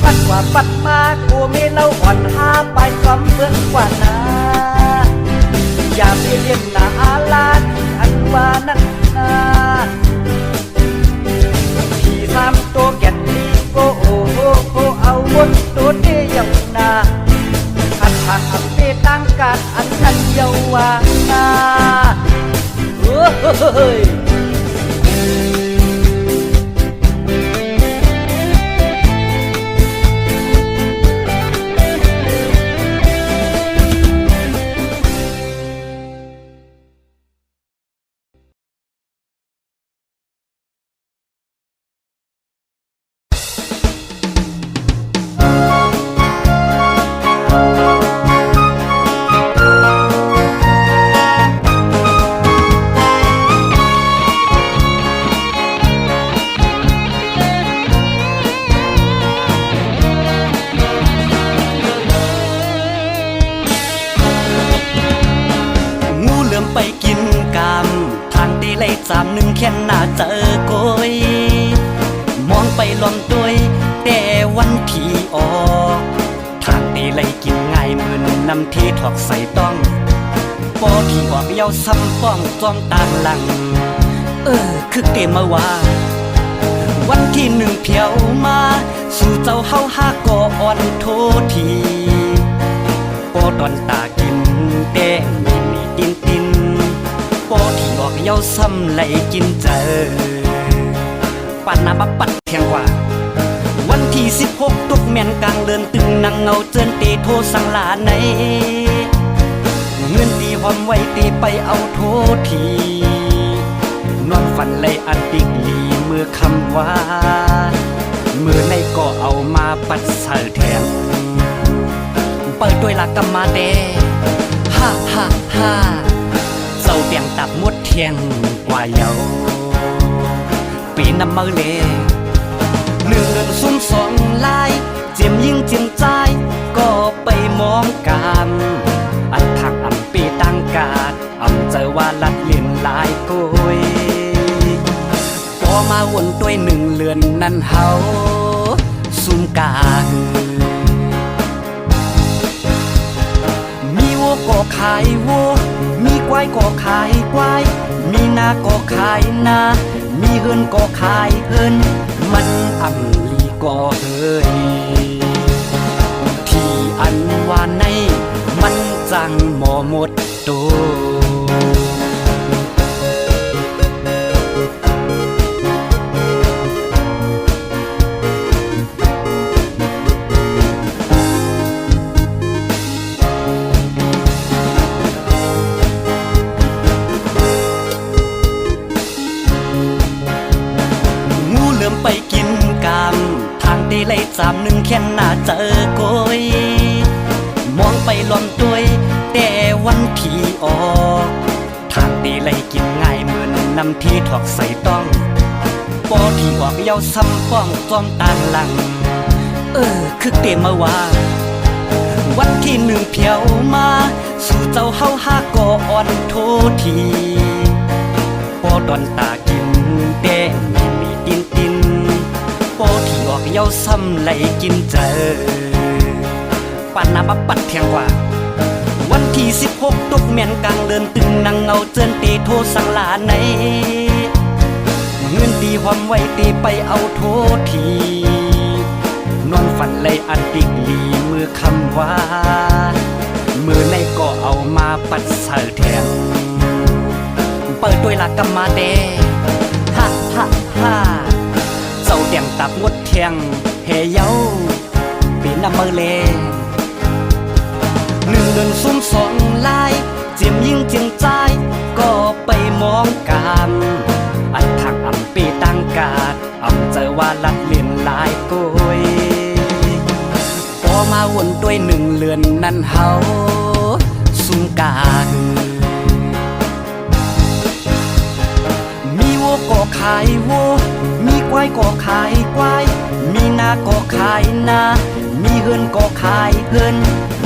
ปัดกว่าปัดมากูไม่เล่าอ่อนหาไปความเบื่อกว่านาอย่าไปเรียนนาอาลาที่อันว่านั้นนาที่3ตัวแก่นดีโกโอโกเอาวนตัวเดียวนาอันทางอันเปตั้งการอันนั้นเยาวานาเฮ้ยไปกินกามทางตีไล่31แค่หน้าเจอโกยมองไปล้อมตัวยแต่วันที่ออกทางตีไล่กินง่ายเหมือนน้ำที่ถอกใส่ต้องปอที่ออกเย้าซ้ำป้องจ้องต่างหลังคือเตมาว่าวันที่1เพียวมาสู่เจ้าเฮาหาก่ออ่อนโททีปอตอนตากินแต่มีตินปอที่ออกเย้าซ้ำไหลกินเจอปันนาบับปัดเทียงกว่าวันที่16ตกแม่นกลางเดินตึงนางเงาเจินเตโทสังลาในเงินตีหอมไว้ตีไปเอาโททีนอนฝันเลยอันติกลีเมื่อคำว่าเมื่อในก็เอามาปัดใส่แทงเปิดด้วยลักกำมาเดฮ่าฮ่าฮ่าเศร้าเตียงตับมดเทียงกว่าเยาปีน้ำมือเล1เดือนซุ่ม2ลายเจียมยิ่งเจียมใจก็ไปมองกันอันทางอำปีตั้งกาดอำเจอว่าลัดเลียนลายกุยพอมาวนด้วย1เรือนนั้นเฮาซุ่มกามีวัวก็ขายวัวมีควายก็ขายควายมีนาก็ขายนามีเฮินก็ขายเฮินมันอำลีก็เฮยที่อันว่าในมันจังหมอหมดโตไปกินกามทางตีไล่31แค่หน้าเจอโกยมองไปล้อมตัวยแต่วันที่ออกทางตีไล่กินง่ายเหมือนน้ำที่ถอกใส่ต้องปอที่ออกเย้าซ้ำป้องจ้องต่างหลังคือเตมาว่าวันที่1เพียวมาสู่เจ้าเฮาหาก่ออ่อนโททีปอดอนตากินแต่มีตินปอที่ออกเย้าซ้ำไหลกินเจอปันนาบับปัดเทียงกว่าวันที่16ตกแม่นกลางเดินตึงนางเงาเจินเตโทสังลาในเงินตีหอมไว้ตีไปเอาโททีนอนฝันเลยอันติกลีมือคำว่ามือในก็เอามาปัดใส่แทง ด้วยละกำมาเดฮ่าฮ่าฮ่าเจ้าเดียงตับงดเทียงเฮเย้าปีน้ำมือเลหนึ่งเดือนซุ่มสองลายเจียมยิ่งเจียงใจก็ไปมองกามอันทักอ่ำปีตั้งกาดอ่ำเจอว่าลัดเลียนลายกุยพอมาวนด้วยหนึ่งเลือนนั้นเฮาซุ่มกาหือมีวัวก็ขายวัวมีควายก็ขายควายมีนาก็ขายนามีเฮือนก็ขายเฮือน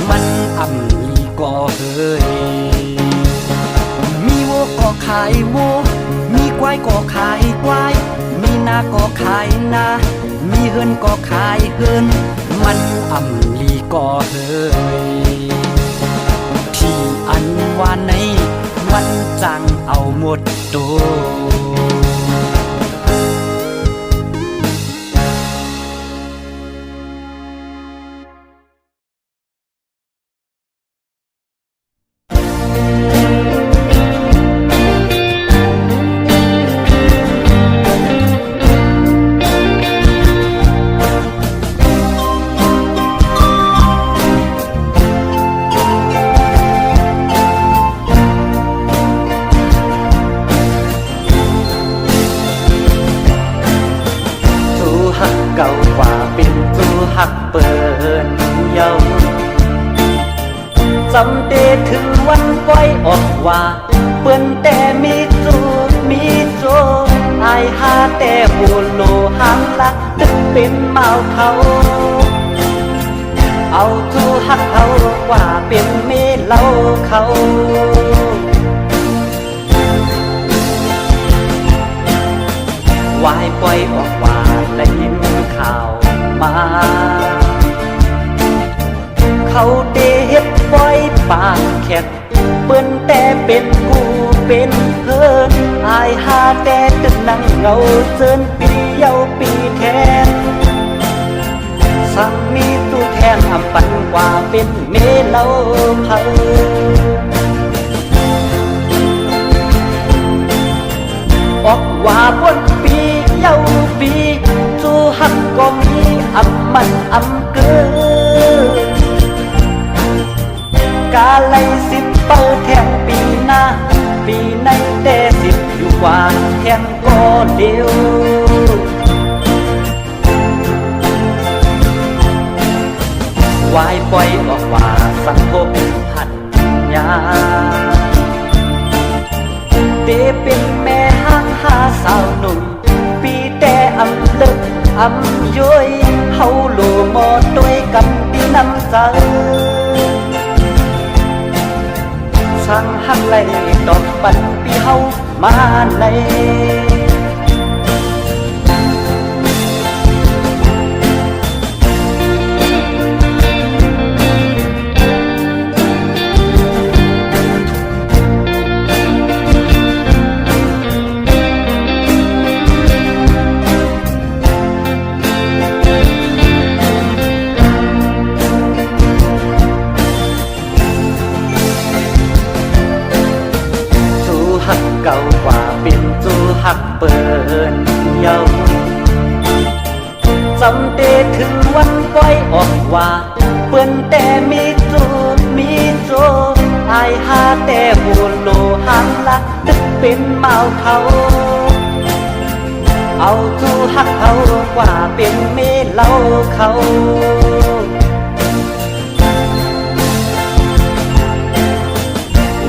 มันอ่ำลีก็เฮยมีวัวก็ขายวัวมีควายก็ขายควายมีนาก็ขายนามีเฮือนก็ขายเฮือนมันอ่ำลีก็เฮยที่อันว่าในมันจังเอาหมดตัวเก่ากว่าเป็นจูหักเปินเยาจำเดถึงวันปล่อยออกว่าเปิ้นแต่มีจูมีโจอายหาแต่หูโลหังละตึกเป็นเมาเขาเอาจูหักเขากว่าเป็นเมเล่าเขาวายปล่อยออกว่าและยินข่าวมาเขาเดเฮ็ดปล่อยปากแขกเปิ้นแต่เป็นกูเป็นเพิ่นอายหาแต่ตึกนั่งเงาเซินปีเยาปีแทนสั่งมีตู้แทนอำปันกว่าเป็นเมเล่าเผาออกว่าบนปีเยาปีจูหักก็มีอำมันอำเกินกาไลสิบเปิดแทงปีหน้าปีในแต่สิบอยู่กว่าแทงก็เดียววายปล่อยออกว่าสังคมหันยาเดเป็นแม่ห้างหาสาวหนุ่มปีแต่อำลึกอำย้อยเฮาโลหมอด้วยกันที่น้ำใจช่างหักไหลดอกปันปีเฮามาในเก่ากว่าเป็นจูหักเปินเยาจำเดถึงวันปล่อยออกว่าเปิ้นแต่มีจูมีโจอายหาแต่หูโลหังละตึกเป็นเมาเขาเอาจูหักเขากว่าเป็นเมเล่าเขา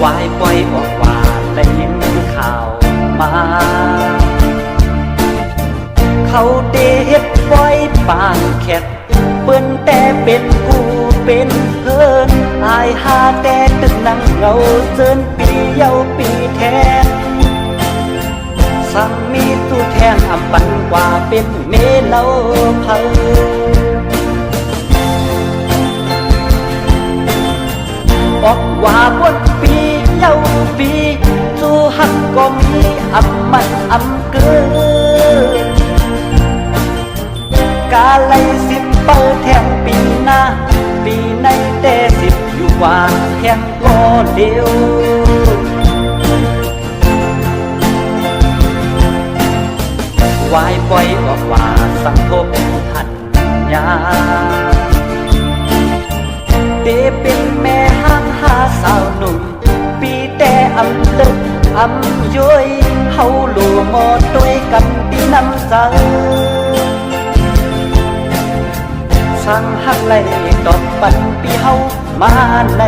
วายปล่อยออกว่าได้ยินข่าวมาเขาเดเฮ็ดปล่อยปานแขกเปิ้นแต่เป็นกูเป็นเพิ่นอายหาแต่ตึกนั่งเงาเจินปีเยาปีแทนสั่งมีตู้แทนอำปันกว่าเป็นเมเล่าเผาออกว่าบนปีเยาปีจูหักก็มีอำมันอำเกินกาไลสิบเปิดแทงปีหน้าปีในแต่สิบอยู่ว่าแทงก็เดียว ายปล่อยออกว่าสังทบทันยาเดเป็นแม่ห้างหาสาวหนุ่มปีแต่อำลึกอำย้อยเฮาโลมอด้วยกันที่น้ำใจสั่งหักไหลดอกปันปีเฮามาใน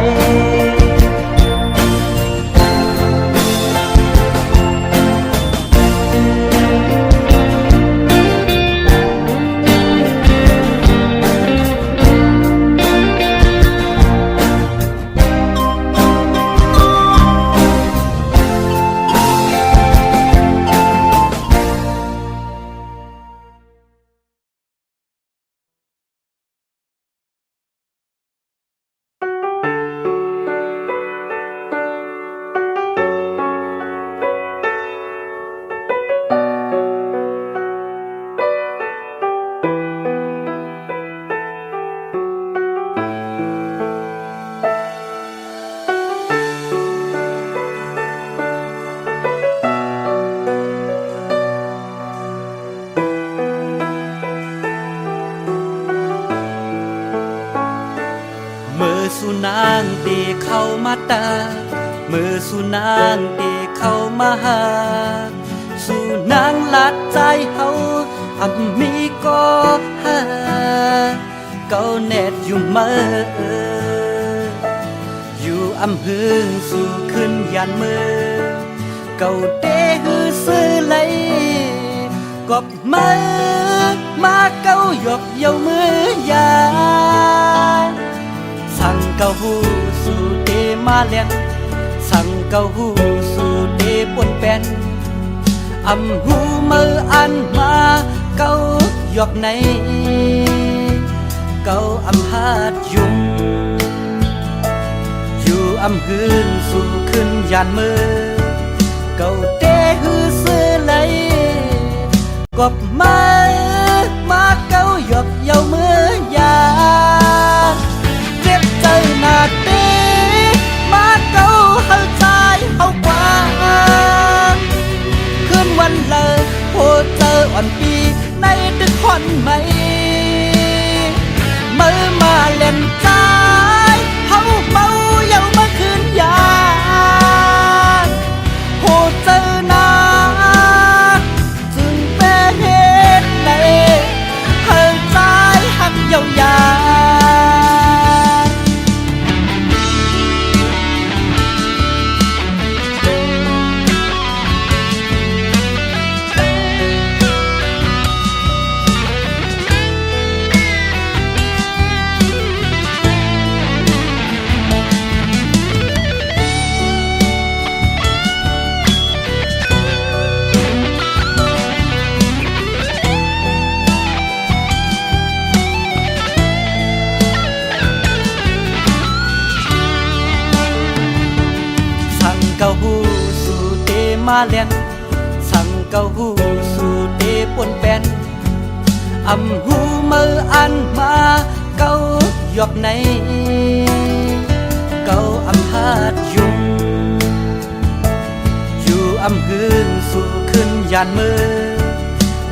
สุนางตีเข้ามาตามือสุนางตีเข้ามาหาสุนางลัดใจเฮาอำมีก็หาเก้าแนดอยู่เมื่ออยู่อำหึงสู่ขึ้นยันมือเก้าเด้ฮือซื้อไหลกบมาเก้าหยกเยามือยาสั่งเกาหูสู่เตมาเลียนสั่งเกาหูสู่เตปนเป็นอำหูมืออันมาเกาหยอกในเกาอำหาดยุงอยู่อำหืนสู่ขึ้นยานมือเกาเตฮือซื้อไหลกบมาเกาหยอกเยามือยาใจนาเต้มาเก้าเฮาใจเฮากว่าคืนวันเลยโหเจออ่อนปีในดึกคนใหม่เมื่อมาเล่นใจเฮาเมาเยามาคืนยาโหเจอนาจึงเป็นเหตุใดเฮาใจหักเยายาเกาหูสู่เตมาเลียนสั่งเกาหูสู่เตปนเป็นอำหูมืออันมาเกาหยอกในเกาอำหาดยุงอยู่อำหืนสู่ขึ้นยานมือ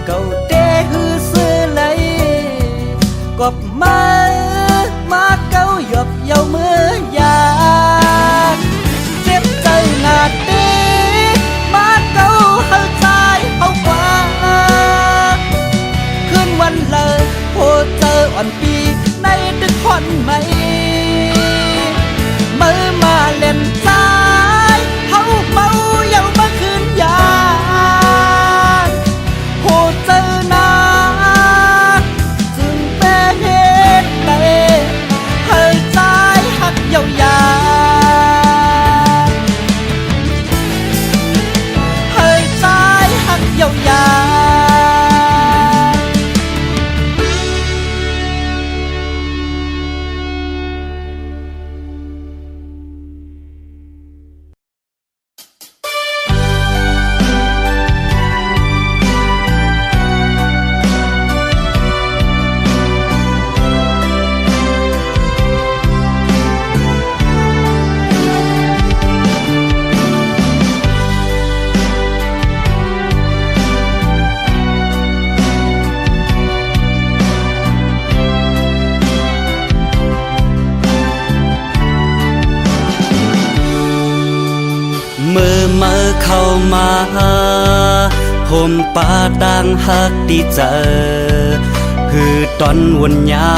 เกาเตฮือซื้อไหลกบมาเกาหยอกเยามือยานาเต้มาเก้าเฮาใจเฮากว่าคืนวันเลยโหเจออ่อนปีในดึกคนใหม่เมื่อมาเล่นใจเฮาเมาเยามาคืนยาโหเจอนาจึงเป็นเหตุใดเฮาใจหักเยายา มาเข้ามาโฮมป่าต่างหักดีเจอคือตอนวันยา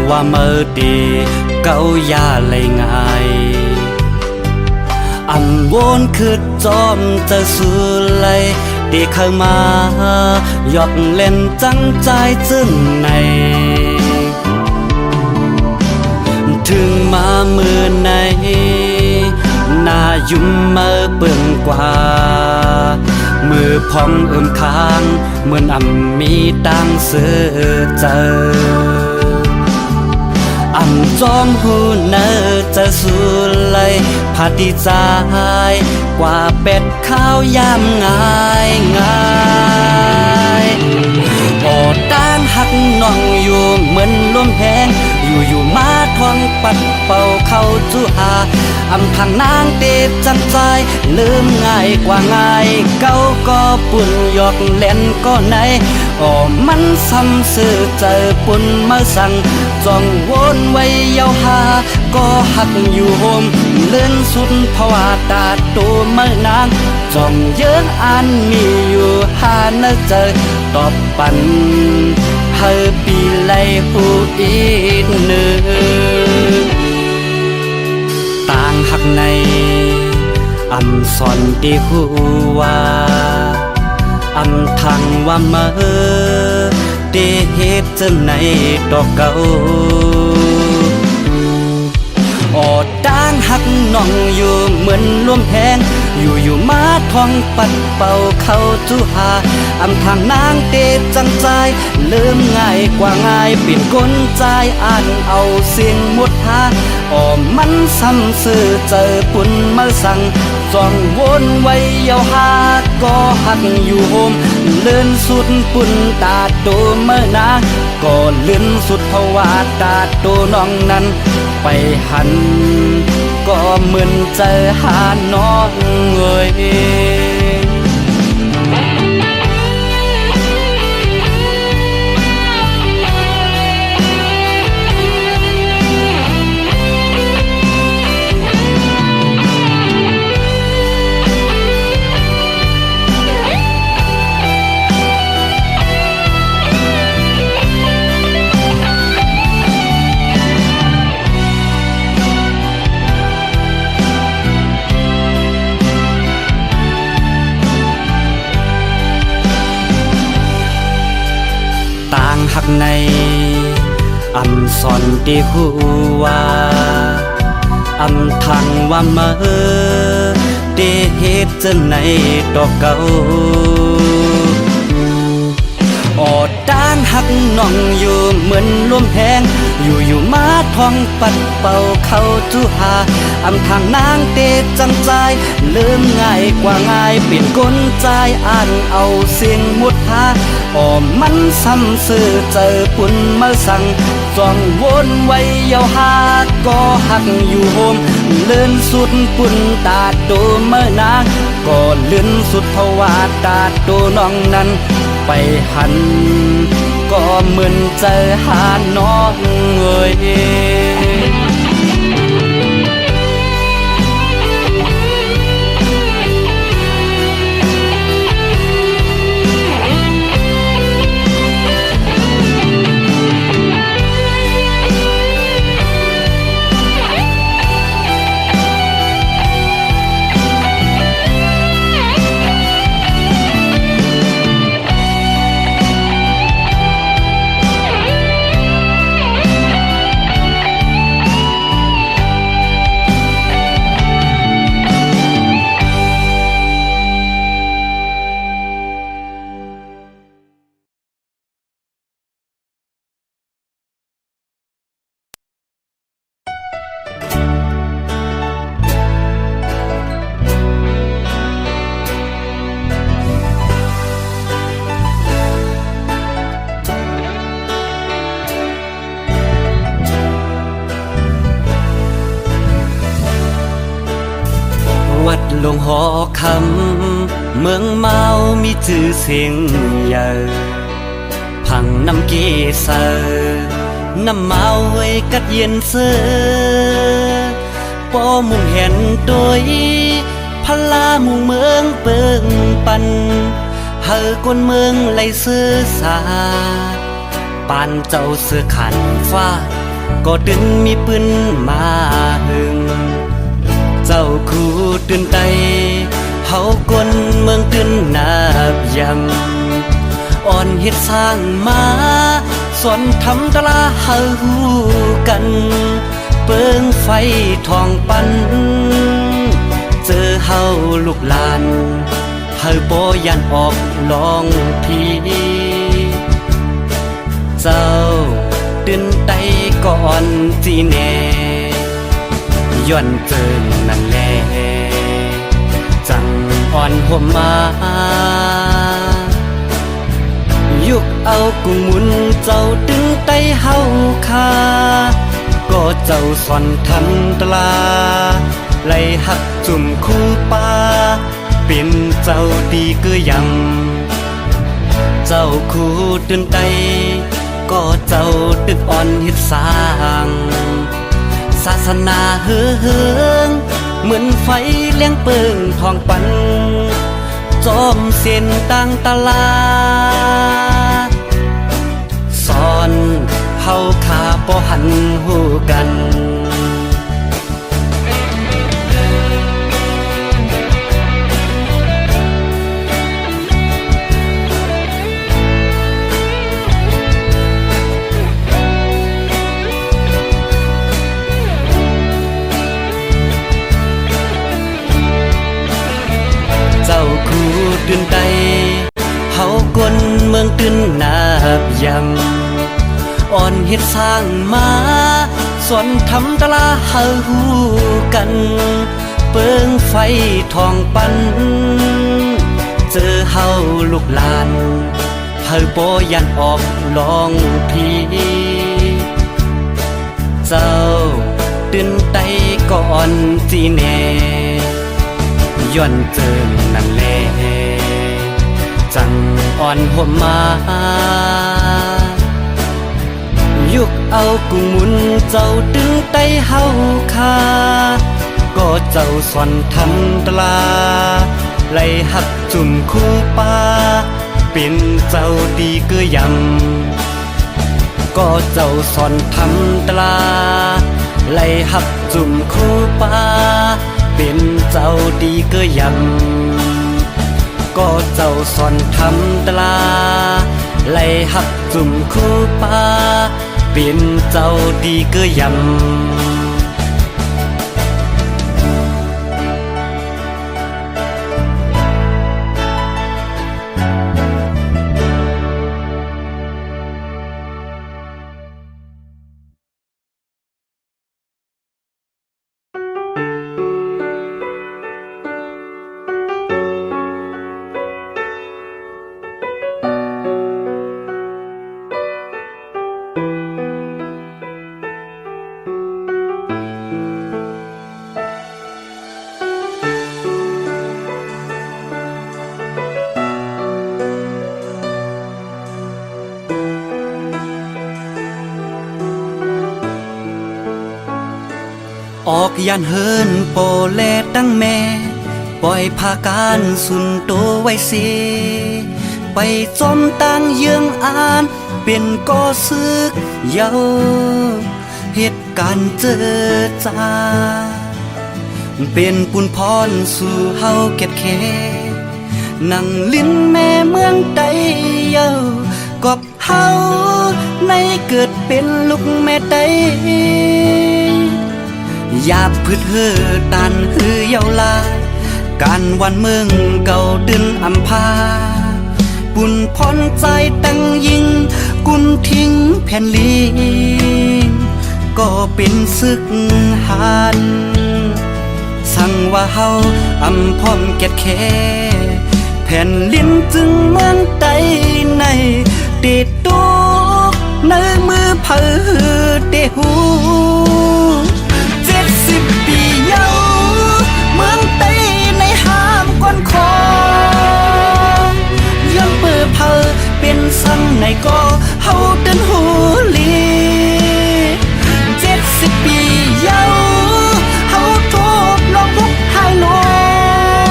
ว่าเมื่อดีเก้ายาเลยง่ายอันวนคือจอมจะสู้เลยดีเข้ามายอกเล่นจังใจจึงในถึงมามือในนายุ่มมือเปิ่งกว่ามือพองค้างเหมือนมีตังเสือเจอจอมหูเนอจะสู้เลยพาดีใจกว่าเป็ดข้าวยามง่ายโอด้านหักน้องอยู่เหมือนลมแหงอยู่มาทองปัดเป่าเข้าจูหาทางนางเตบจังใจลืมง่ายกว่าง่ายเก้าก็ปุ่นหยอกเล่นก็ไหนมันซ้ำซื่อเจอปุ่นมาสั่งจ้องวนไว้เยาหาก็หักอยู่โฮมเลื่อนสุดภาวะตาตัวเมื่อนางจ้องเยอะอันมีอยู่หาเนเจอตอบปันเฮอปีไลหูอีกหนึ่งต่างหักในสอนดีหูว่าทางว่าเมื่อเดเหตุจะไหนดอกเก่าด้านหักน้องอยู่เหมือนลมแหงอยู่มาทองปัดเป่าเข้าจูหาทางนางเตจังใจลืมง่ายกว่าง่ายปิ่นก้นใจอ่านเอาเสียงมุดหามันซ้ำซื่อเจอปุ่นมาสั่งจ้องวนไว้เยาหาก็หักอยู่โฮมเลื่อนสุดปุ่นตาโตเมื่อนางก็เลื่อนสุดภาวะตาโตน้องนั้นไปหันก็เหมือนเจอหาน้องเอ่ยหักในสอนดีหูว่าทางว่าเมื่อเดเหตุจะไหนดอกเก่าด้านหักน้องอยู่เหมือนลมแหงอยู่มาทองปัดเป่าเข้าจูหาทางนางเตจังใจลืมง่ายกว่าง่ายเปลี่ยนก้นใจอ่านเอาเสียงมุดหามันซ้ำซื่อเจอปุ่นมาสั่งจ้องวนไว้เยาหาก็หักอยู่โฮมเลื่อนสุดปุ่นตาโตเมื่อนางก็เลื่อนสุดภาวะตาโตน้องนั้นไปหันก็เหมือนเจอหาน้องเอ่ย ลงหอคำเมืองเมามีชื่อเสียงใหญ่พังน้ำเกษรน้ำเมาไว้กัดเย็นเสือปอมุงเห็นโดยพ พลาหมู่เมืองเปิงปันเฮอกวนเมืองไหลเสื้อสาปานเจ้าเสื้อขันฟ้าก็ดึงมีปืนมาหึงเจ้าคู่ตื่นใจเฮากวนเมืองตื่นนาบยำอ่อนเฮ็ดสร้างมาสอนทำตลาเฮากันเปิงไฟทองปันเจอเฮาลูกหลานเฮาบ่ยันออกลองทีเจ้าตื่นไตก่อนจีแน่ย้อนเจินนั่นแลจังอ่อนห่มมายุกเอากุ้งมุนเจ้าตึงไตเฮาคาก็เจ้าสอนทำตลาไล่หักจุ่มคู่ป่าเป็นเจ้าดีเกือยำเจ้าคู่ตื่นไตก็เจ้าตึกอ่อนเฮ็ดสร้างศาสนาเฮืองเหมือนไฟเลี้ยงเปิงทองปันจอมเส้นต่างตลาสอนเฮาขาบ่หันหูกันเจ้าคู่ตื่นใจเฮากวนเมืองตื่นนาบยำอ่อนเฮ็ดสร้างมาสอนทำตลาเฮากันเปิงไฟทองปันเจอเฮาลูกหลานเฮาบ่ยันออกลองทีเจ้าตื่นไตก่อนจีแน่ย้อนเจินนั่นแลจังอ่อนห่มมายุกเอากุ้งมุนเจ้าตึงไตเฮาคาก็เจ้าสอนทำตลาไล่หักจุ่มคู่ป่าเป็นเจ้าดีเกือยำก็เจ้าสอนทำตลาไล่หักจุ่มคู่ป่าเป็นเจ้าดีเกือยำก็เจ้าสอนทำตลาไล่หักจุ่มคู่ป่าเป็นเจ้าดีเกือยำออกยันเฮินโปแลตั้งแม่ปล่อยพาการสุนโตไว้เสไปจอมต่างเยืองอ่านเป็นก่อซึกเยาเหตุการณ์เจอจาเป็นปุนพรสู่เฮาเก็ดแค่นั่งลิ้นแม่เมืองใดเยากอบเฮาในเกิดเป็นลูกแม่ใดอย่าพืชเฮือตันฮือเยาลายการวันเมืองเก่าดึนอำพาปุนพรใจตั้งยิงกุนทิ้งแผ่นลีก็เป็นศึกหันสั่งว่าเฮาอำพร้อมเก็ดแค่แผ่นลิ้นจึงเมืองใดในเดดตุกในมือเผอเดหู70 ปีเยาเมืองใต้ในห้ามก้อนคอย้อนเปิดเผอเป็นสั่งในก็เฮาเดินหูลี70 ปีเยาเฮาทบลองทุกหายน้อย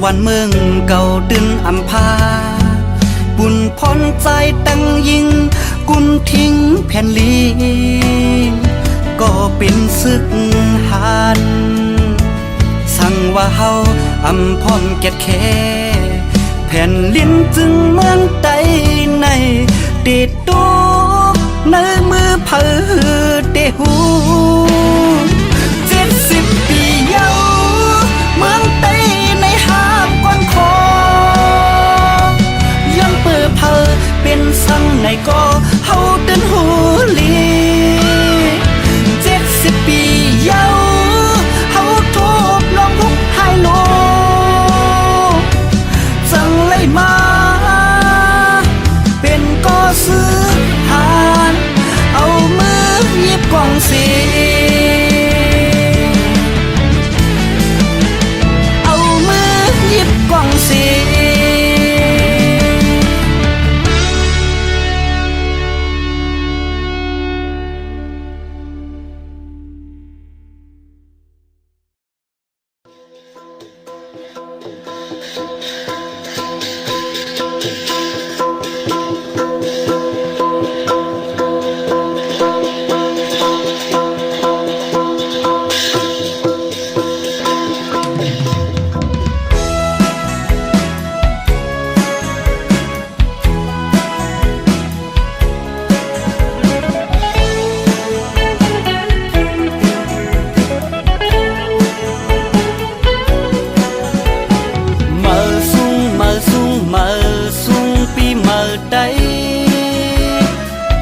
วันเมืองเก่าดึนอำพาบุญพรใจตั้งยิงกุมทิ้งแผ่นลีก็เป็นศึกหันสั่งว่าเฮาอำพร้อมแก่แค่แผ่นลิ้นจึงเมืองใดในติดตุกในมือเผอเตหู70 ปีเยาเมืองใดในหาบก้อนคอย้อนเปื้อเผอเป็นสั่งในก็เฮาเดินหูลี70 ปีเยาเฮาทุบลงทุกหายโลจังเลยมาเป็นก็ซื้อหานเอามือหยิบกล่องสีเอามือหยิบกล่องสี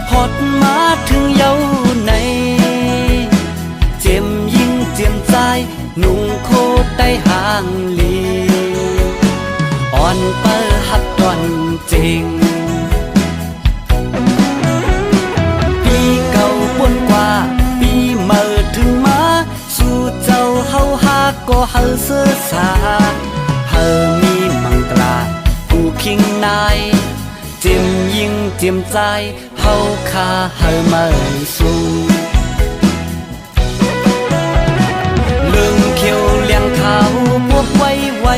ฮอดมาถึงเยาในเจียมยิ่งเจียมใจนุ่งโคตรได้ห่างลีอ่อนเปิหักตอนจริงปีเก่าบนกว่าปีเมื่อถึงมาสู่เจ้าเฮาหาก็เฮาเสือสาเฮามีมังตราผู้คิงนายเจียมยิ่งเจียมใจเฮาคาเฮามาสู่เรื่องเขียวเลี้ยงขาวพวกไว้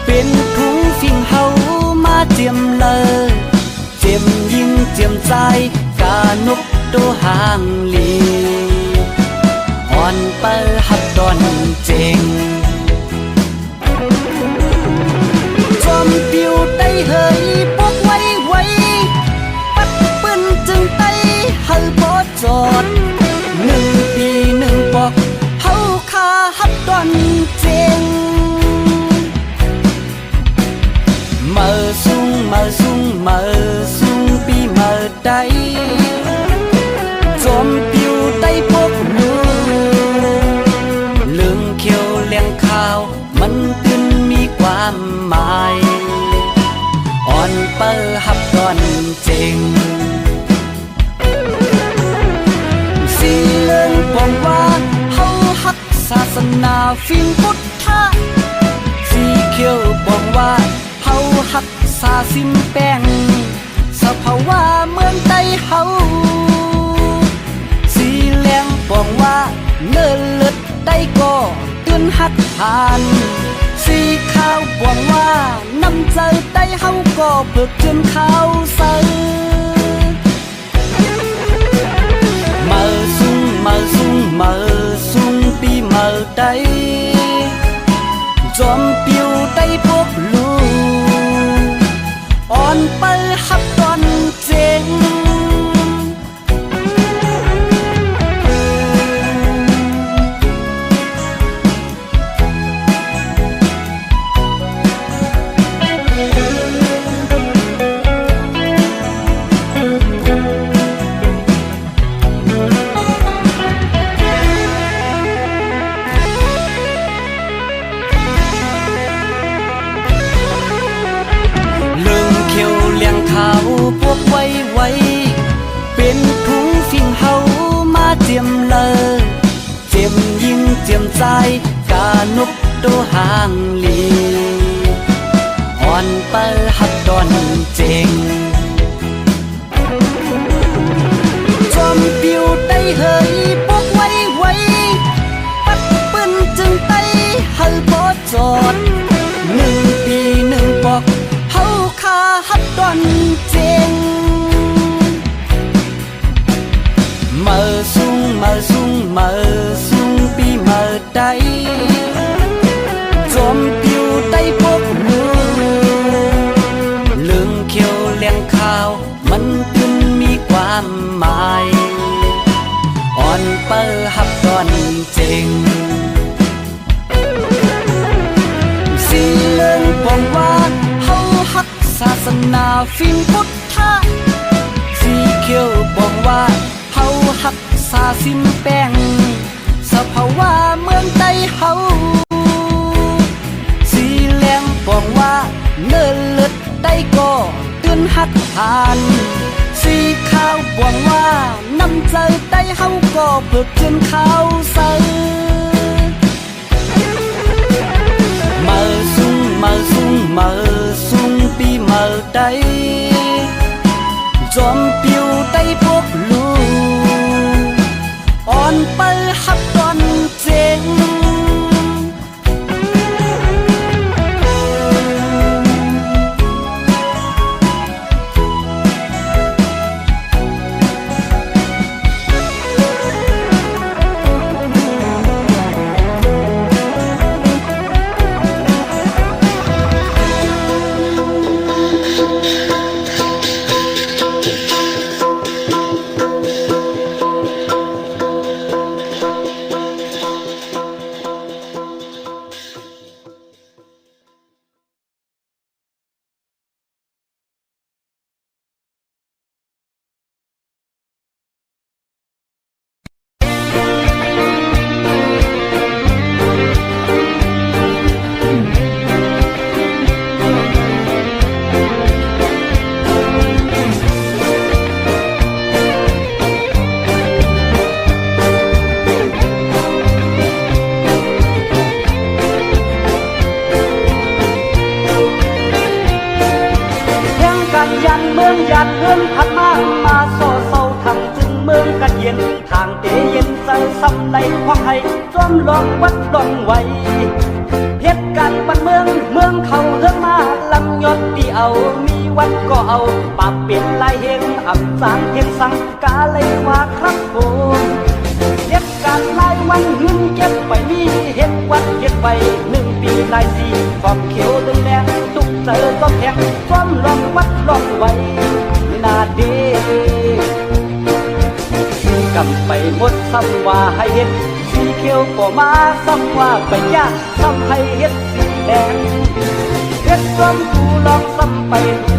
เป็นถุงฟิ่งเฮามาเจียมเลยเจียมยิ่งเจียมใจกานกตัวห่างลีอ่อนเปิดหักตอนเจงจอมปิวได้เฮยพวกไว้ปัดปืนจึงไต้เฮาบ่จอด1 ปี1ปอกเฮาคาหักตอนเจงมาสูงปีมาได้จอมปิวได้พวกหนูเรื่องเขียวเลี้ยงข้าวมันตื่นมีความหมายอ่อนเปิดหับตอนเจงสีเลื่อนปองว่าเฮาหักศาสนาฟิงพุทธะสีเขียวปองว่าเฮาหักษาสิมแป้งสภาวะเมืองใดเฮาสีแรงปองว่าเนื้อเลือดได้ก็เตือนหักผ่านสีขาวปองว่าน้ำใจได้เฮาก็เพิกจนข้าวใสมาสูงปีมาได้จอมปิวได้พบลูอ่อนเปิดหักตอนเจงพวกไว้เป็นถุงฟิ่งเฮามาเจียมเลยเจียมยิ่งเจียมใจกานกตัวห่างลีอ่อนเปิดหักตอนเจงจอมปิวได้เฮยพวกไว้ปัดปืนจึงไต้เฮาบ่จอด1 อมปิวได้พบลูเรื่องเขียวเลี้ยงข้าวมันขึ้นมีความหมายอ่อนเปิดหับตอนเจงสิเรื่องบอกว่าเฮาฮักศาสนาฟินพุทธะสีเขียวบอกว่าเฮาฮักษาสิมแป้งสภาวะเมืองใดเฮาสีแหลงบอกว่าเนินเลิศได้ก็เตือนฮักผ่านสีขาวบอกว่านำใจได้เฮาก็เพิกเตือนเขาเสือมาสุ่งมาสุ่งมาสุ่งปีมาได้จอมปิวได้พบลูอ่อนไปฮับตอนเจงยันเมืองยันเฮือนพัดมาโซเศร้าทำจึงเมืองกันเย็นทางเตเย็นใจซ้ำในความให้จอมลองวัดลองไว้เหตุการณ์บ้านเมืองเขาเรื่องมาลำยศที่เอามีวัดก็เอาปากเปลี่ยนลายเฮงอ่ำสางเฮงสังกาเลยว่าครับผมเหตุการณ์ลายวันหึ่งเก็บไปนี่เหตุวัดเก็บไป1 ปีลายสีความเขียวดึงแดงตุกเจอก็แข็งซ้อมลองวัดลองไว้นาเดกำไปหมดซ้ำว่าให้เห็ดสีเขียวก็มาซ้ำว่าไปยากซ้ำให้เห็ดสีแดงเห็ดซ้อมกูลองซ้ำไป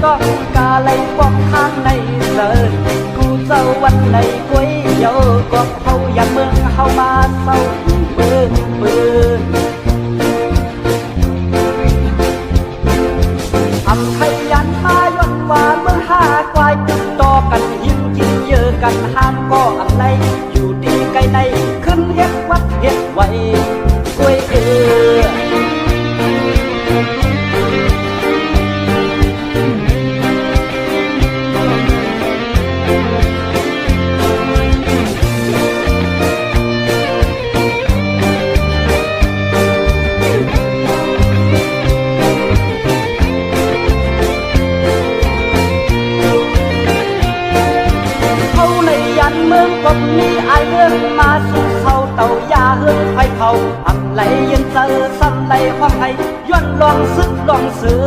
ต้องกาไหลปอกข้างในเสิร์กูเจ้าวันในก๋วยเยาก็เขาอย่าเมืองเฮามาเศร้าเบิ่งอำไทยยันมาย้อนว่าเมืองหากวายติดต่อกันยิ้มกินเยอะกันห้ามก็อะไรอยู่ดีไกลในขึ้นเฮ็ดวัดเฮ็ดไว้กล้วยเมืองกบมีไอเมืองมาสู่เศร้าเต่ายาเฮือนไฟเผาอำไหลเย็นเจอซ้ำไหลความไห้ย้อนลองซึกลองซื้อ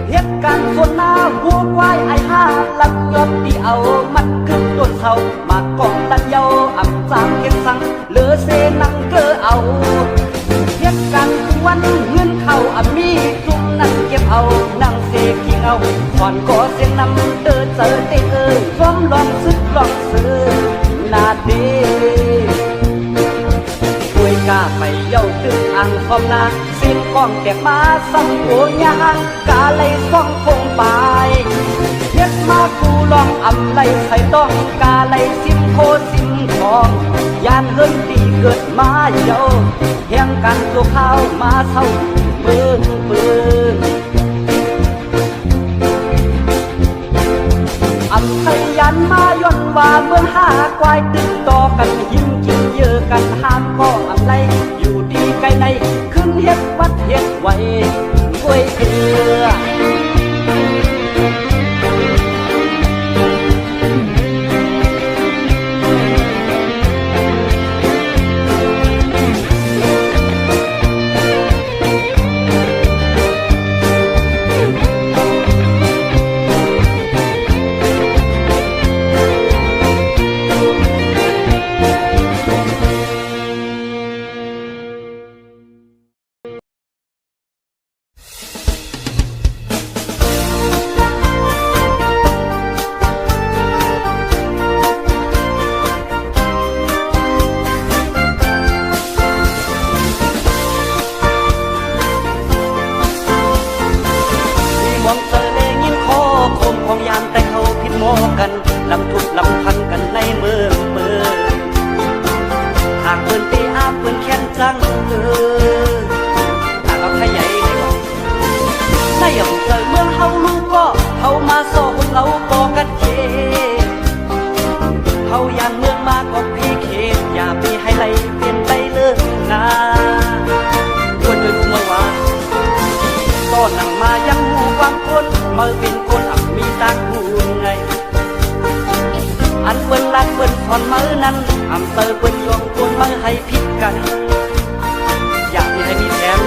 เหตุการณ์ส่วนหน้าวัวควายไอห้าลักยอดที่เอามันขึ้นต้นเศร้ามากองตันเยาอำจางเก็บสังเหลือเสนังเกอเอาเหตุการณ์วันเงินเข้ามีจุ่มนั่งเก็บเอานั่งเสกขี้เอาก่อนก็เสียงนำเจอเตซ้อมลองซึกลองซื้อนาดีคุยกาไปเย้าตึกอังคอมนาสิ้นกล้องแตกมาซ้ำโอยยางกาเลยซ่องคงไปเฮ็ดมากูลองอำไลใส่ต้องกาเลยซิมโคซิมทองยานเฮินตีเกิดมาเย้าแห่งกันตัวข้าวมาเศร้าเบิ่งอำไทยยันมาย้อนว่าเมืองหากวายติดต่อกันยิ้มกินเยอะกันห้ามก็อำไรอยู่ดีไกลในขึ้นเฮ็ดวัดเฮ็ดไว้กล้วยเกลือ ความคนมาเป็นคนมีตาคูไงอันเปิ้นรักเปิ้นผ่อนมือนั้นอำเตอเปิ้นยองคนมาให้ผิดกันอยากให้มีแถม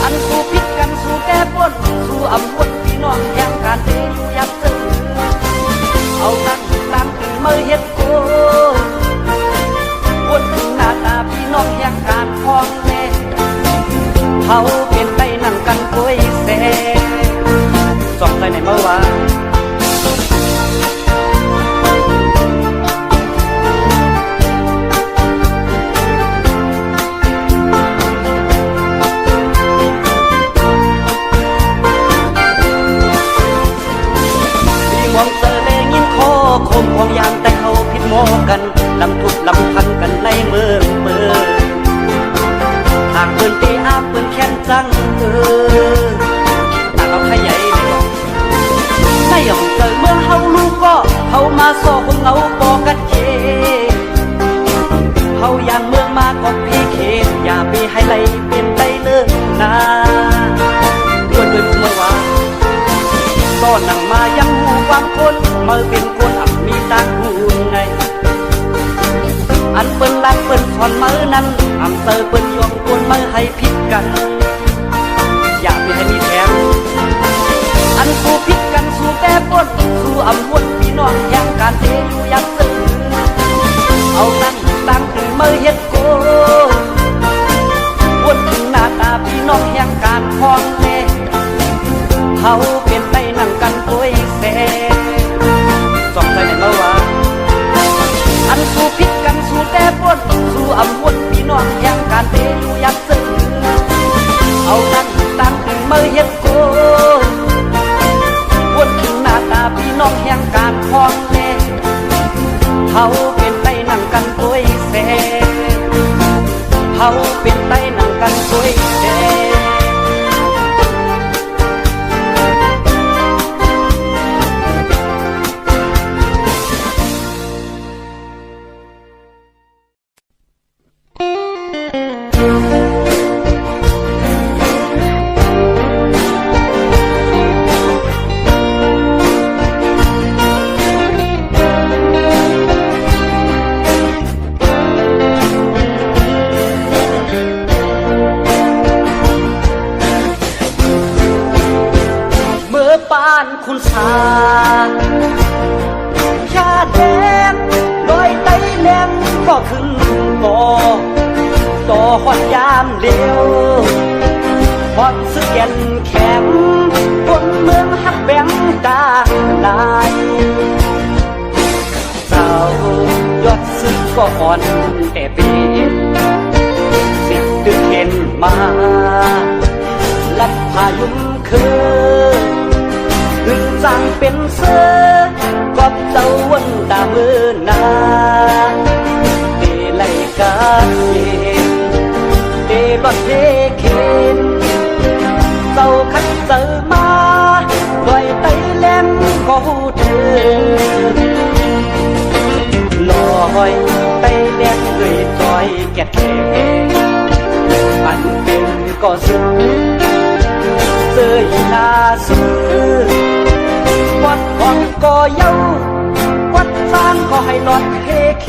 อันสู้ผิดกันสู้แก้ปนสู้อำวนพี่น้องแย่งการเตอยู่ยับเจอเอาตั้งตามถึงมือเฮ็ดโกวนถึงหน้าตาพี่น้องแย่งการพ้องแม่เขาเป็นไปนั่งกันป่วยแซ่สองใจในเมื่อวานคมของยามแต่เขาผิดโมกันลำทุกลำพันกันในเมืองทางเปินเตะอาเปินแค้นจังตาเราขยายเลยในหย่อมเจอเมืองเฮาลูกก็เขามาโซ่คนเงาปอกันเจเฮาอย่างเมืองมาก็พี่เขตอย่าไปให้ไหลเป็นไตเลิกนาด้วยเมื่อวานก็นั่งมายังหูความคนมาเป็นคนมีตาคูไงอันเปิ้นรักเปิ้นผ่อนมือนั้นอำเตอเปิ้นยองคนมาให้ผิดกันอยากให้มีแถมอันสู้ผิดกันสู้แต่ปนสู้อำวนพี่น้องแย่งการเตอยู่ยับซื้อเอาตั้งถึงมือเฮ็ดโกวนถึงหน้าตาพี่น้องแย่งการพ้องแน่เขาเป็นไปนั่งกันโวยแซ่สองใจในเมื่อวานอันสู้ผิดกันสู้แต่ปนสู้อำวนพี่น้องแย่งการเตอยู่ยับซื้อเอาตั้งถึงมือเฮ็ดโกวนถึงหน้าตาพี่น้องแย่งการพ้องแน่เขาเป็นไปนั่งกันโวยแซ่เขาเป็นไปนั่งกันโวยแซ่คุณสายาแดงลอยไตแหลมก็ขึ้นต่อหอดยามเดียวหอดสึกแก่นแข็งคนเมืองฮักแบงตาลายเจ้ายอดสึกก็อ่อนแต่เป็นสิตึกเห็นมาลัดพายุมคือขึ้นจังเป็นเสือกอบเจ้าวันตามือนาเดไลกาเย็นเดรถเทเข็นเจ้าขัดเจอมาลอยไตแหลมก็หูเธอลอยไตแหลมด้วยจอยแก่แก่อันเป็นก็ซึ้งเจอหน้าซื้อวัดก่อนก็เย้าวัดสร้างก็ให้หลอดเฮเค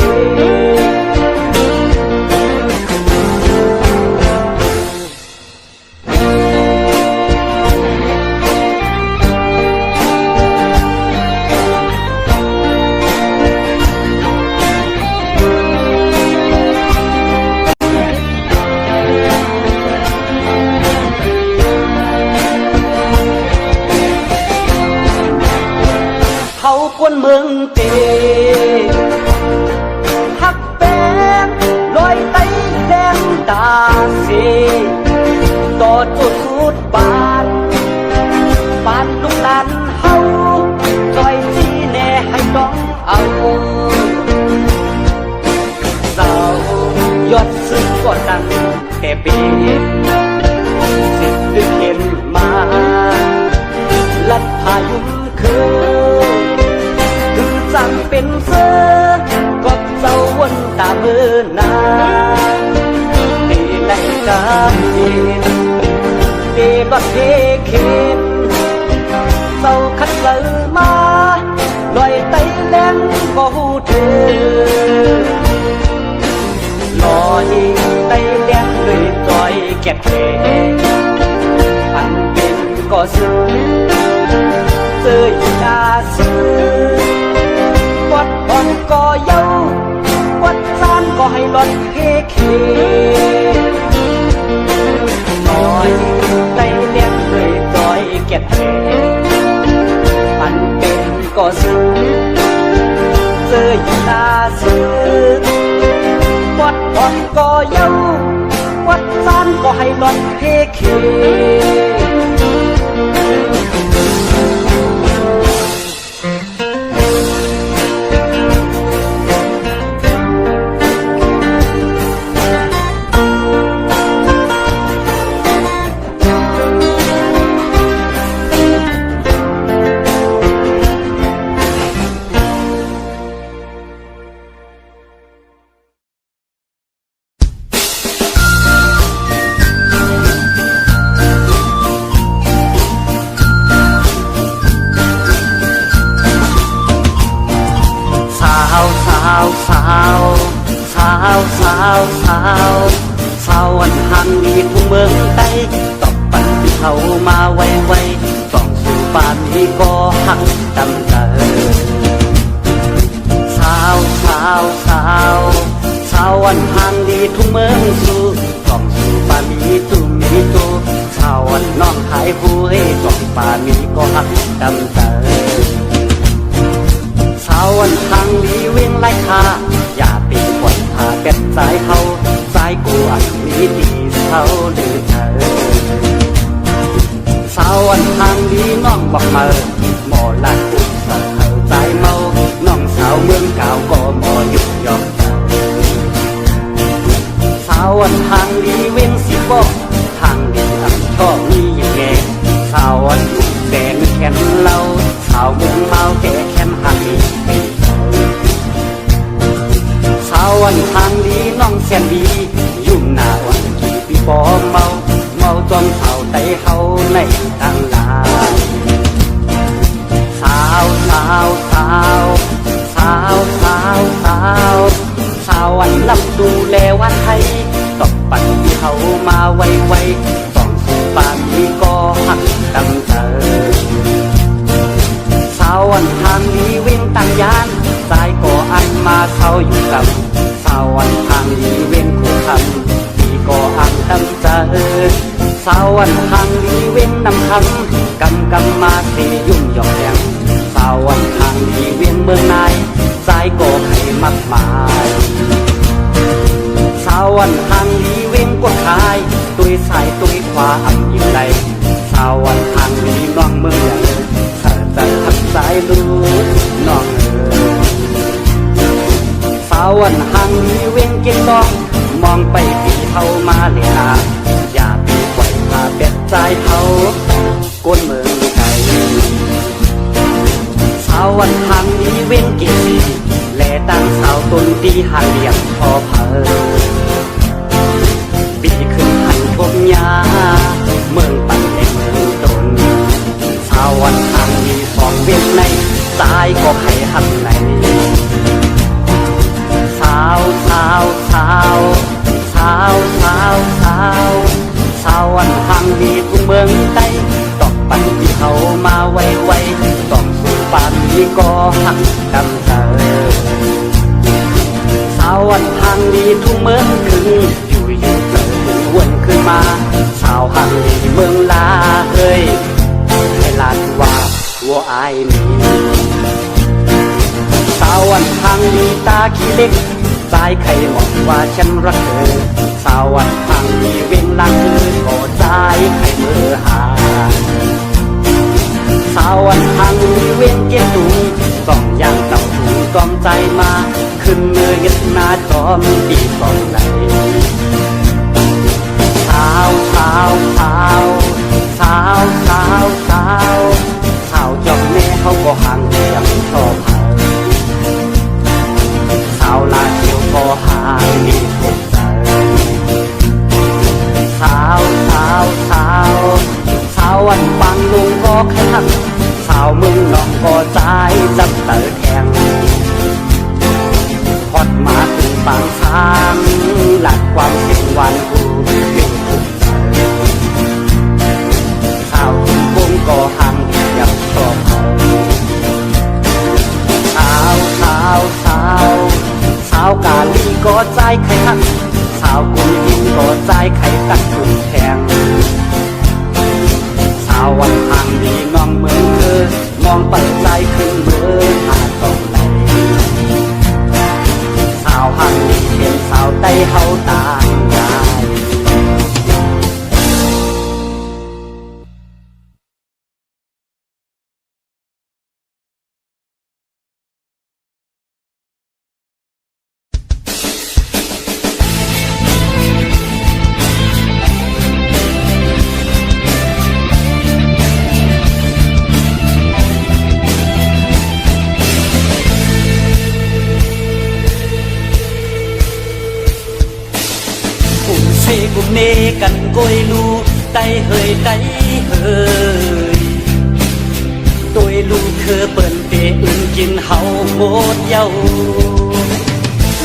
กวนเมืองเตฮักแปงลอยไตแดงตาเสต่อจุดสุดบานลูกหลานเฮาจอยจีแน่ให้น้องเอาเจ้ายอดซึ้งก็ดังแต่เป็นสิดึกเห็นมาลัดพายุคือจังเป็นเสือกอบเจ้าวนตาเมื่อนาเดไลกาเย็นเดรถเทเข็น รอยิงไต้เลี้ยงด้วยจอยแก็บเองพันเป็นก็ซื้อเสื้อยีดาซื้อวัดอ่อนก็เย้าวัดซานก็ให้รถเครอยิงไต้เลี้ยงด้วยจอยแก็บเองพันเป็นก็ซื้อเสื้อยีดาซื้อวัดอ่อนก็เย้าวัดซานก็ให้รถเคสาววันหังดีผู้เมืองใต้ตบปันที่เขามาไวต้องสู่ป่านนี้ก็หักจำเจอสาววันหังดีทุกเมืองสู่ต้องสู่ป่านนี้ตุมีตุสาววันน้องขายผู้ให้ต้องป่านนี้ก็หักจำเจอสาววันหังดีเวียงไล่คาอย่าปีกวนหาเป็ดสายเขาสายกวนมีดีเขาหรือเธอสาววันทางดีน้องบอกมาหมอลัดอุดสะเขาใจเมาน้องสาวเมืองเก่าก็หมอหยุดยอมสาววันทางดีเวียงสิบอกทางดีตั้งชอบมีอย่างแกสาววันแดงแค้นเล่าสาวเมืองเมาแก่แค้นหักสาววันทางดีน้องแสนดียุ่งหน้าวันกี่ปีบ่เมาจนเฒ่าไต้เฮาในต่างลายสาววันรับดูแลวันไทยตบปันที่เขามาไวต้องสู่ป่านนี้ก็หักกำเจอสาววันทางนี้เว้งต่างยานสายก็อันมาเขาอยู่กับสาววันทางนี้เว้งคู่คำที่ก็อันตั้งเจอสาววันทางนี้เว้งนำคำกำมาเสยุ่งหยอกแยงสาววันทางนี้เว้งเมืองนายสายก็ให้มักมายสาววันทางนี้เว้งกดขายตุยสายตุยขวาอับยิ่งใดสาววันทางนี้น้องเมืองใหญ่เธอจะทักสายลูกน้องสาววันทางนี้เว้งเก่งต้องมองไปปีเท่ามาเลยนะอย่าปีไว้มาเป็ดใจเขาก้นเมืองไกลสาววันทางนี้เว้งเก่งแลตั้งสาวตนตีหาเลี้ยงพอเพอปีขึ้นหันทบยาเมืองปั่นในเมืองตนสาววันทางนี้สองเวียนในสายก็ไข่หักในสาววันทางดีทุกเมืองใต้ตอกปันที่เขามาไวต้องสู่ป่านนี้ก็หักกำเจอสาววันทางดีทุกเมืองขึ้นอยู่เจอวนขึ้นมาสาวหังดีเมืองลาเฮ้ยให้ลาดว่าวัวอายนี่สาววันทางดีตาขี้เล็กสายไข่หมดว่าฉันรักเธอสาววันทางดีเว้นลังก็ใจไข่มือหาสาววันทางดีเว้นเก็บตุงต้องย่างเต่าถุงจอมใจมาขึ้นมือยึดหน้าจอมดีกองไหลสาวจอกแม่เขาก็ห่างยังชอบสาวลาเที่ยวก็หายมีทุกใจสาววันฟังลุงก็แค่ทักสาวมึงน้องก็ใจจับเตอแทง างหลักความเสียงหวานกูเป็นภูมิใจสาวคงก็ห่างอยากชอบเขาสาวกาลีก็ใจไข่ทักสาวกุยลินก็ใจไข่ตักถุงแทงสาววันทางดีน้องเมืองเธอมองปัดใจขึ้นเมื่อหาต้องไหลสาวห่างดีเห็นสาวใต้เฮาต่างยายกุมเนกันกอยลูไตเฮยไตเฮยตัวลูกคือเปิ้นเตอื่นกินเฮาโมดเย้า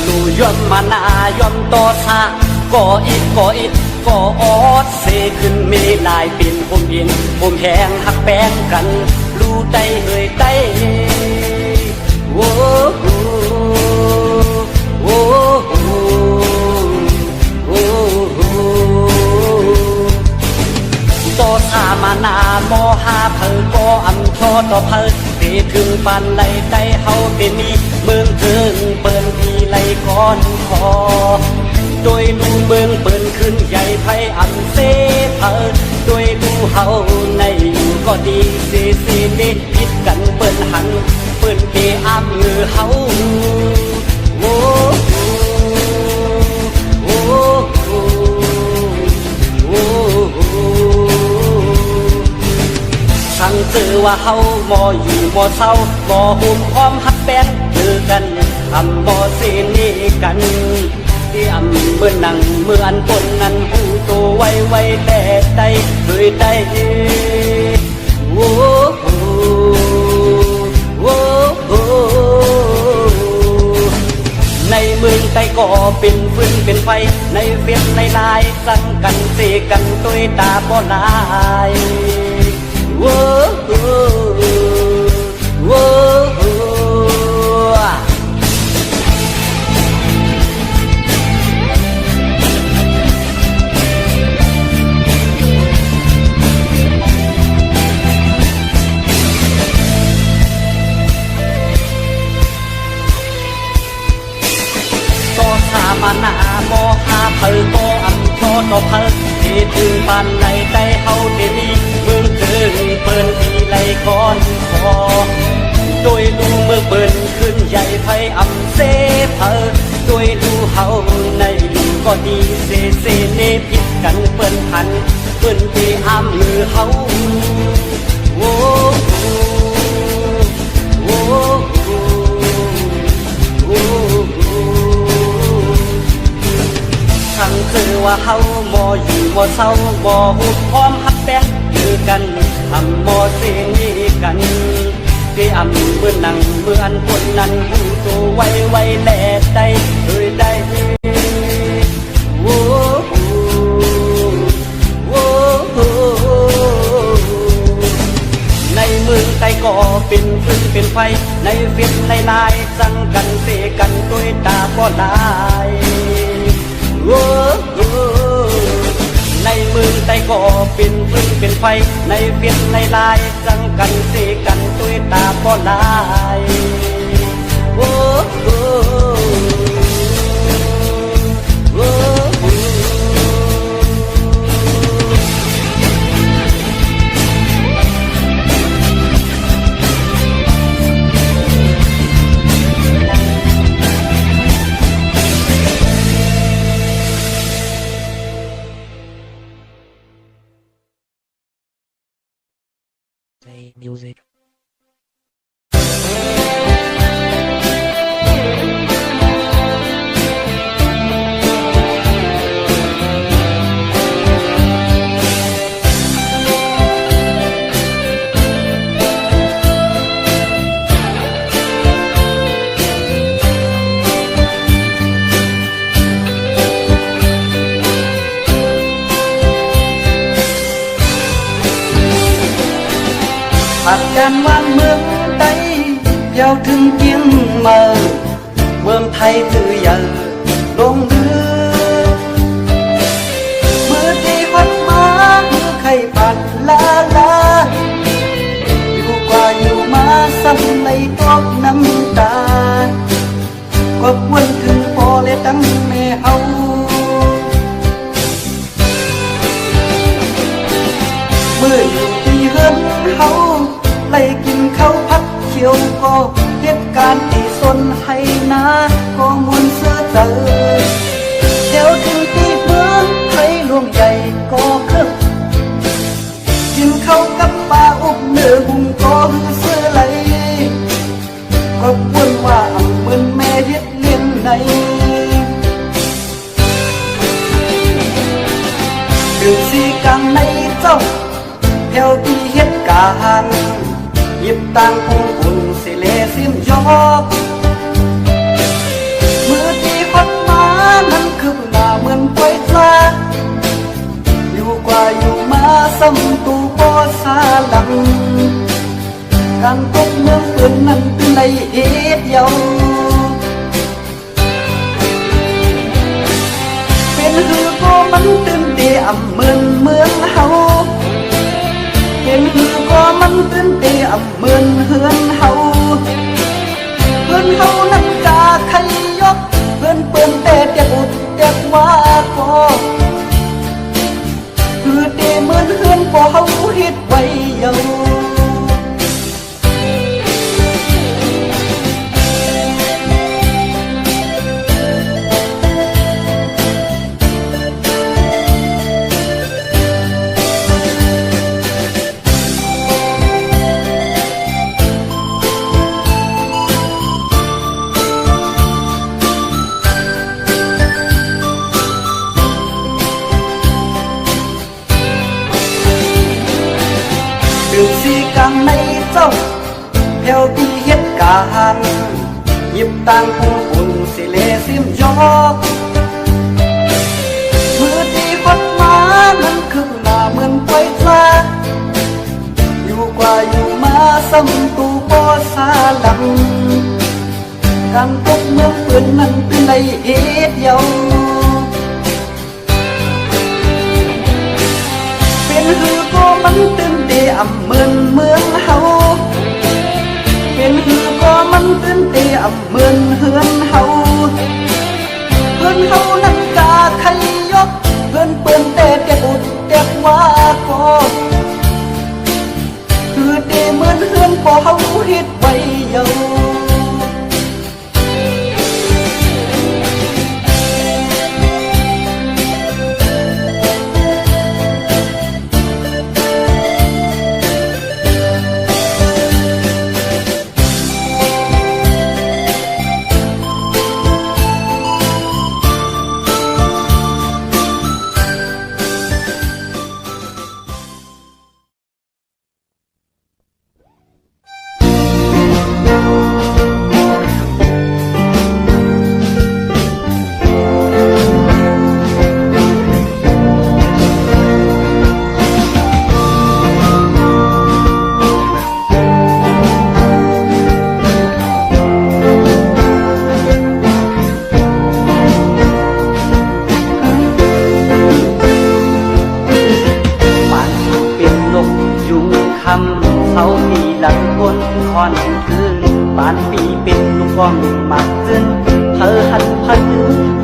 ลูย่อมมานายอมต่อซาก่ออิดก่อออดเสขึ้นเมลายเป็นผมเย็นผมแหงหักแป้งกันลูไตเฮยไตโอ้โหโอ้โหต่อสามานามอหาเพอก็อำชอต่อเพอเตถึงปันไหลใต้เฮาเตมีเมืองเทิงเปิ้นทีไหลก้อนคอโดยลูเมืองเปิ้นขึ้นใหญ่ไผอำเสเพอโดยลูเฮาในก็ดีเสเดผิดกันเปิ้นหันเปิ้นเตอ้ำมือเฮาโอ้โอ้โอ้ทั้งเจอว่าเฮาบ่อยู่บ่เศร้าบ่หุ่มพร้อมฮักแป้นเจอกันอำบ่เสนีกันที่อำเมื่อนั่งเมื่ออันคนนั้นผู้โตไวแต่ใดเคยได้โอ้โหโอ้โหในเมืองใต้ก็เป็นฟืนเป็นไฟในเฟียนในลายสั่งกันเสกันตัวตาบ่ลายโอ้โหโอ้โหก็สามานามอหาเพอก็อำชอต่อเพอที่ถึงปานไหลใต้เฮาเดมีเมืองเทิงเปิ้นที่ไหลก้อนคอโดยลูเมืองเปิ้นขึ้นใหญ่ไผอำเสเพอโดยลูเฮาในลูก็ดีเสเนผิดกันเปิ้นหันเปิ้นที่อ้ำมือเฮาโอ้โอ้โอ้ทั้งคือว่าเฮาบ่อยู่บ่เศร้าบ่หุบพร้อมฮักแป้งคือกันอำบ่เสนีกันที่อำเมื่อนั่งเมื่ออันคนนั้นผู้โตไวแลได้เคยได้โอ้โหโอ้โหในเมืองใต้ก็เป็นฟืนเป็นไฟในเฟียนในลายสั่งกันเสกันด้วยตาบ่ลายโอ้โหในเมืองใต้ก็เป็นฟืนเป็นไฟในเฟียนในลายสั่งกันเสกันด้วยตาบ่ลายโอ้โหโอ้โห
Play music.
ากการวางเมืองใต้ยาวถึงเกียงเมืองเมืองไทยคือใหญ่ลงเรือเมื่อที่พัดมาเมื่อใครปัดลาอยู่กว่าอยู่มาซ้ำในตอกน้ำตาก็ควรถึงพอและตั้งแม่เฮาเมื่ออยู่ที่เฮือนเฮาไล่กินข้าวผัดเขียวก็เหตุการณ์ที่สนให้นาก็มวนเสื้อเตอเดี๋ยวถึงที่เมืองใครหลวงใหญ่ก็เคิบกินข้าวกับปลาอุบเนื้อหุ่งก็หือเสื้อไหลก็ควรว่าเหมือนแม่เฮ็ดเลี้ยงในถึงสีกลางในเจ้าแถวที่เหตุการณ์หยิบตังปุ่งปุ่นสิเลสิมยอกมือที่พัดมานั้นคือหน้าเหมือนปล่อยปลาอยู่กว่าอยู่มาซ้ำตูปอสาลังการตกเมืองปืนนั้นเป็นในเหตุเยาเป็นหือก็มันตื่นเตียเมืองเฮาเป็นหือก็มันตื่นเตียเมืองเฮือนเฮาเฮือนเฮานั้นกาใครยกเฮือนเปิ้นแต่เจ็บอุดเจ็บว่าก็คือเตเมืองเฮือนบ่เฮาเฮ็ดไว้เยาสีกลางในเจ้าแถวที่เหตุการณ์หยิบตังปุ่งปุ่นสิเลสิมยอกมือที่พัดมานั้นคือหน้าเหมือนปล่อยปลาอยู่กว่าอยู่มาซ้ำตูปอสาลังการตกเมืองปืนนั้นเป็นในเหตุเยาเป็นหือก็มันตื่นเตียเมืองเฮาเป็นหือก็มันตื่นเตียเมืองเฮือนเฮาเฮือนเฮานั้นกาใครยกเฮือนเปิ้นแต่เจ็บอุดเจ็บว่าก็คือเตเมืองเฮือนบ่เฮาเฮ็ดไว้เยาเสาปีหลังบนคอนคืนปานปีเป็นลูกบ้องมากขึ้นเธอหันพัน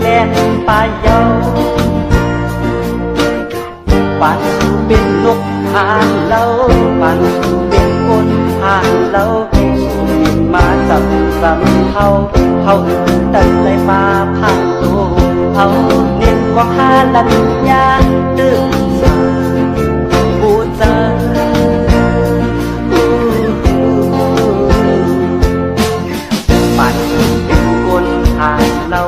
แล่นปลายเยาปานสูเป็นนกหางเล่าปานสูเป็นคนหางเล่าสูบินมาจับสำเขาอื่นตั้งในป่าพังโตเขาเน้นกว่าหาลัญญาตื่นสายบูชาเรา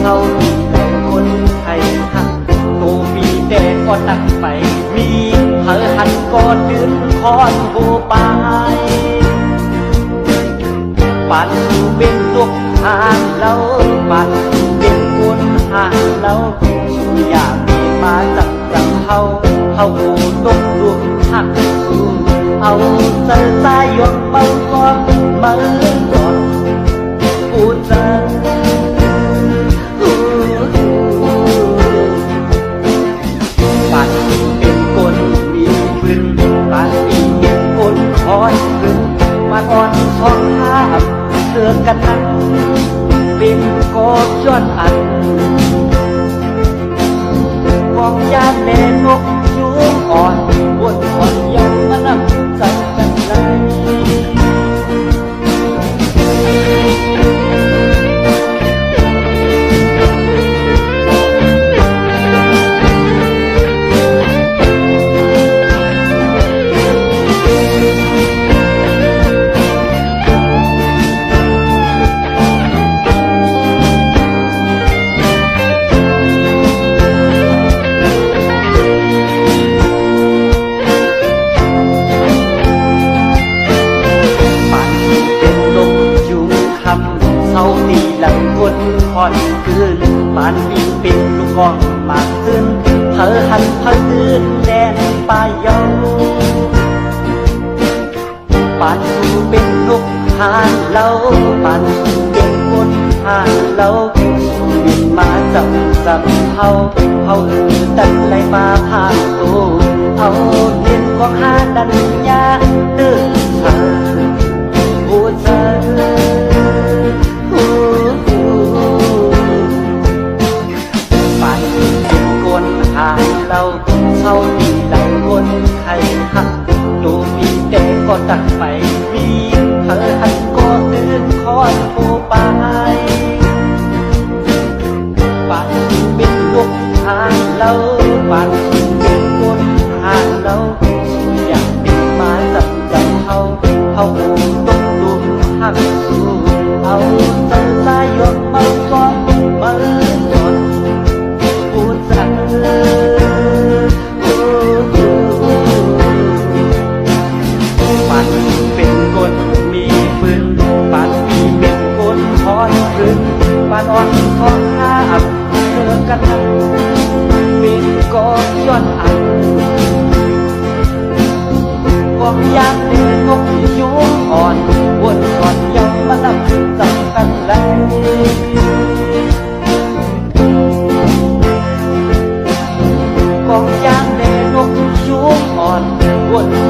เขามีแต่คนไทยหักโตปีแต่ก็ตั้งไปมีเธอหันก็ดึงคอนโบปายปันเป็นลูกหางเราปันเป็นคนหางเราสุอยากมีมาจังเขาโดนลูกหัก เอาเสื้อสายยกเป่าก้อนมาก่อนพูดจาปานเป็นคนมีพื้นปานเป็นคนคอยพื้นปานอ่อนทองห้ามเสือกันนั้นเป็นกอดย้อนอันกองยามแม่นกยุงอ่อนบนอ่อนยังมานำใจกันไหลคอยคืนปานวิ่งเป็นลูกกองมากขึ้นเธอหันเธอตื่นแดนป่าเยาปานสู่เป็นลูกหานเล่าปานสู่เป็นคนหานเล่าสู่บินมาจำเฮาดันไหลมาผ่านตัวเอาเล่นของหาดันยาตื้อเธอผู้เธอเราเท่าที่เราคนไทยหักดูมีแต่ก็ตักไปมีเธอหันก็ตื่นคอยผู้ไปปานเป็นลูกทางเราปานเป็นคนทางเราอยากเป็นมาจับเขาหูตกลุมหักสู้เอาใจสายยกเมาซ้อมมาจนพูดสั่งปานอ่อนของข้าอับเธอกันนั้นเป็นกองย้อนอันกองยามเดินนกยุงอ่อนวนก่อนยังมานับจับกันเลยกองยามเดินนกยุงอ่อนวน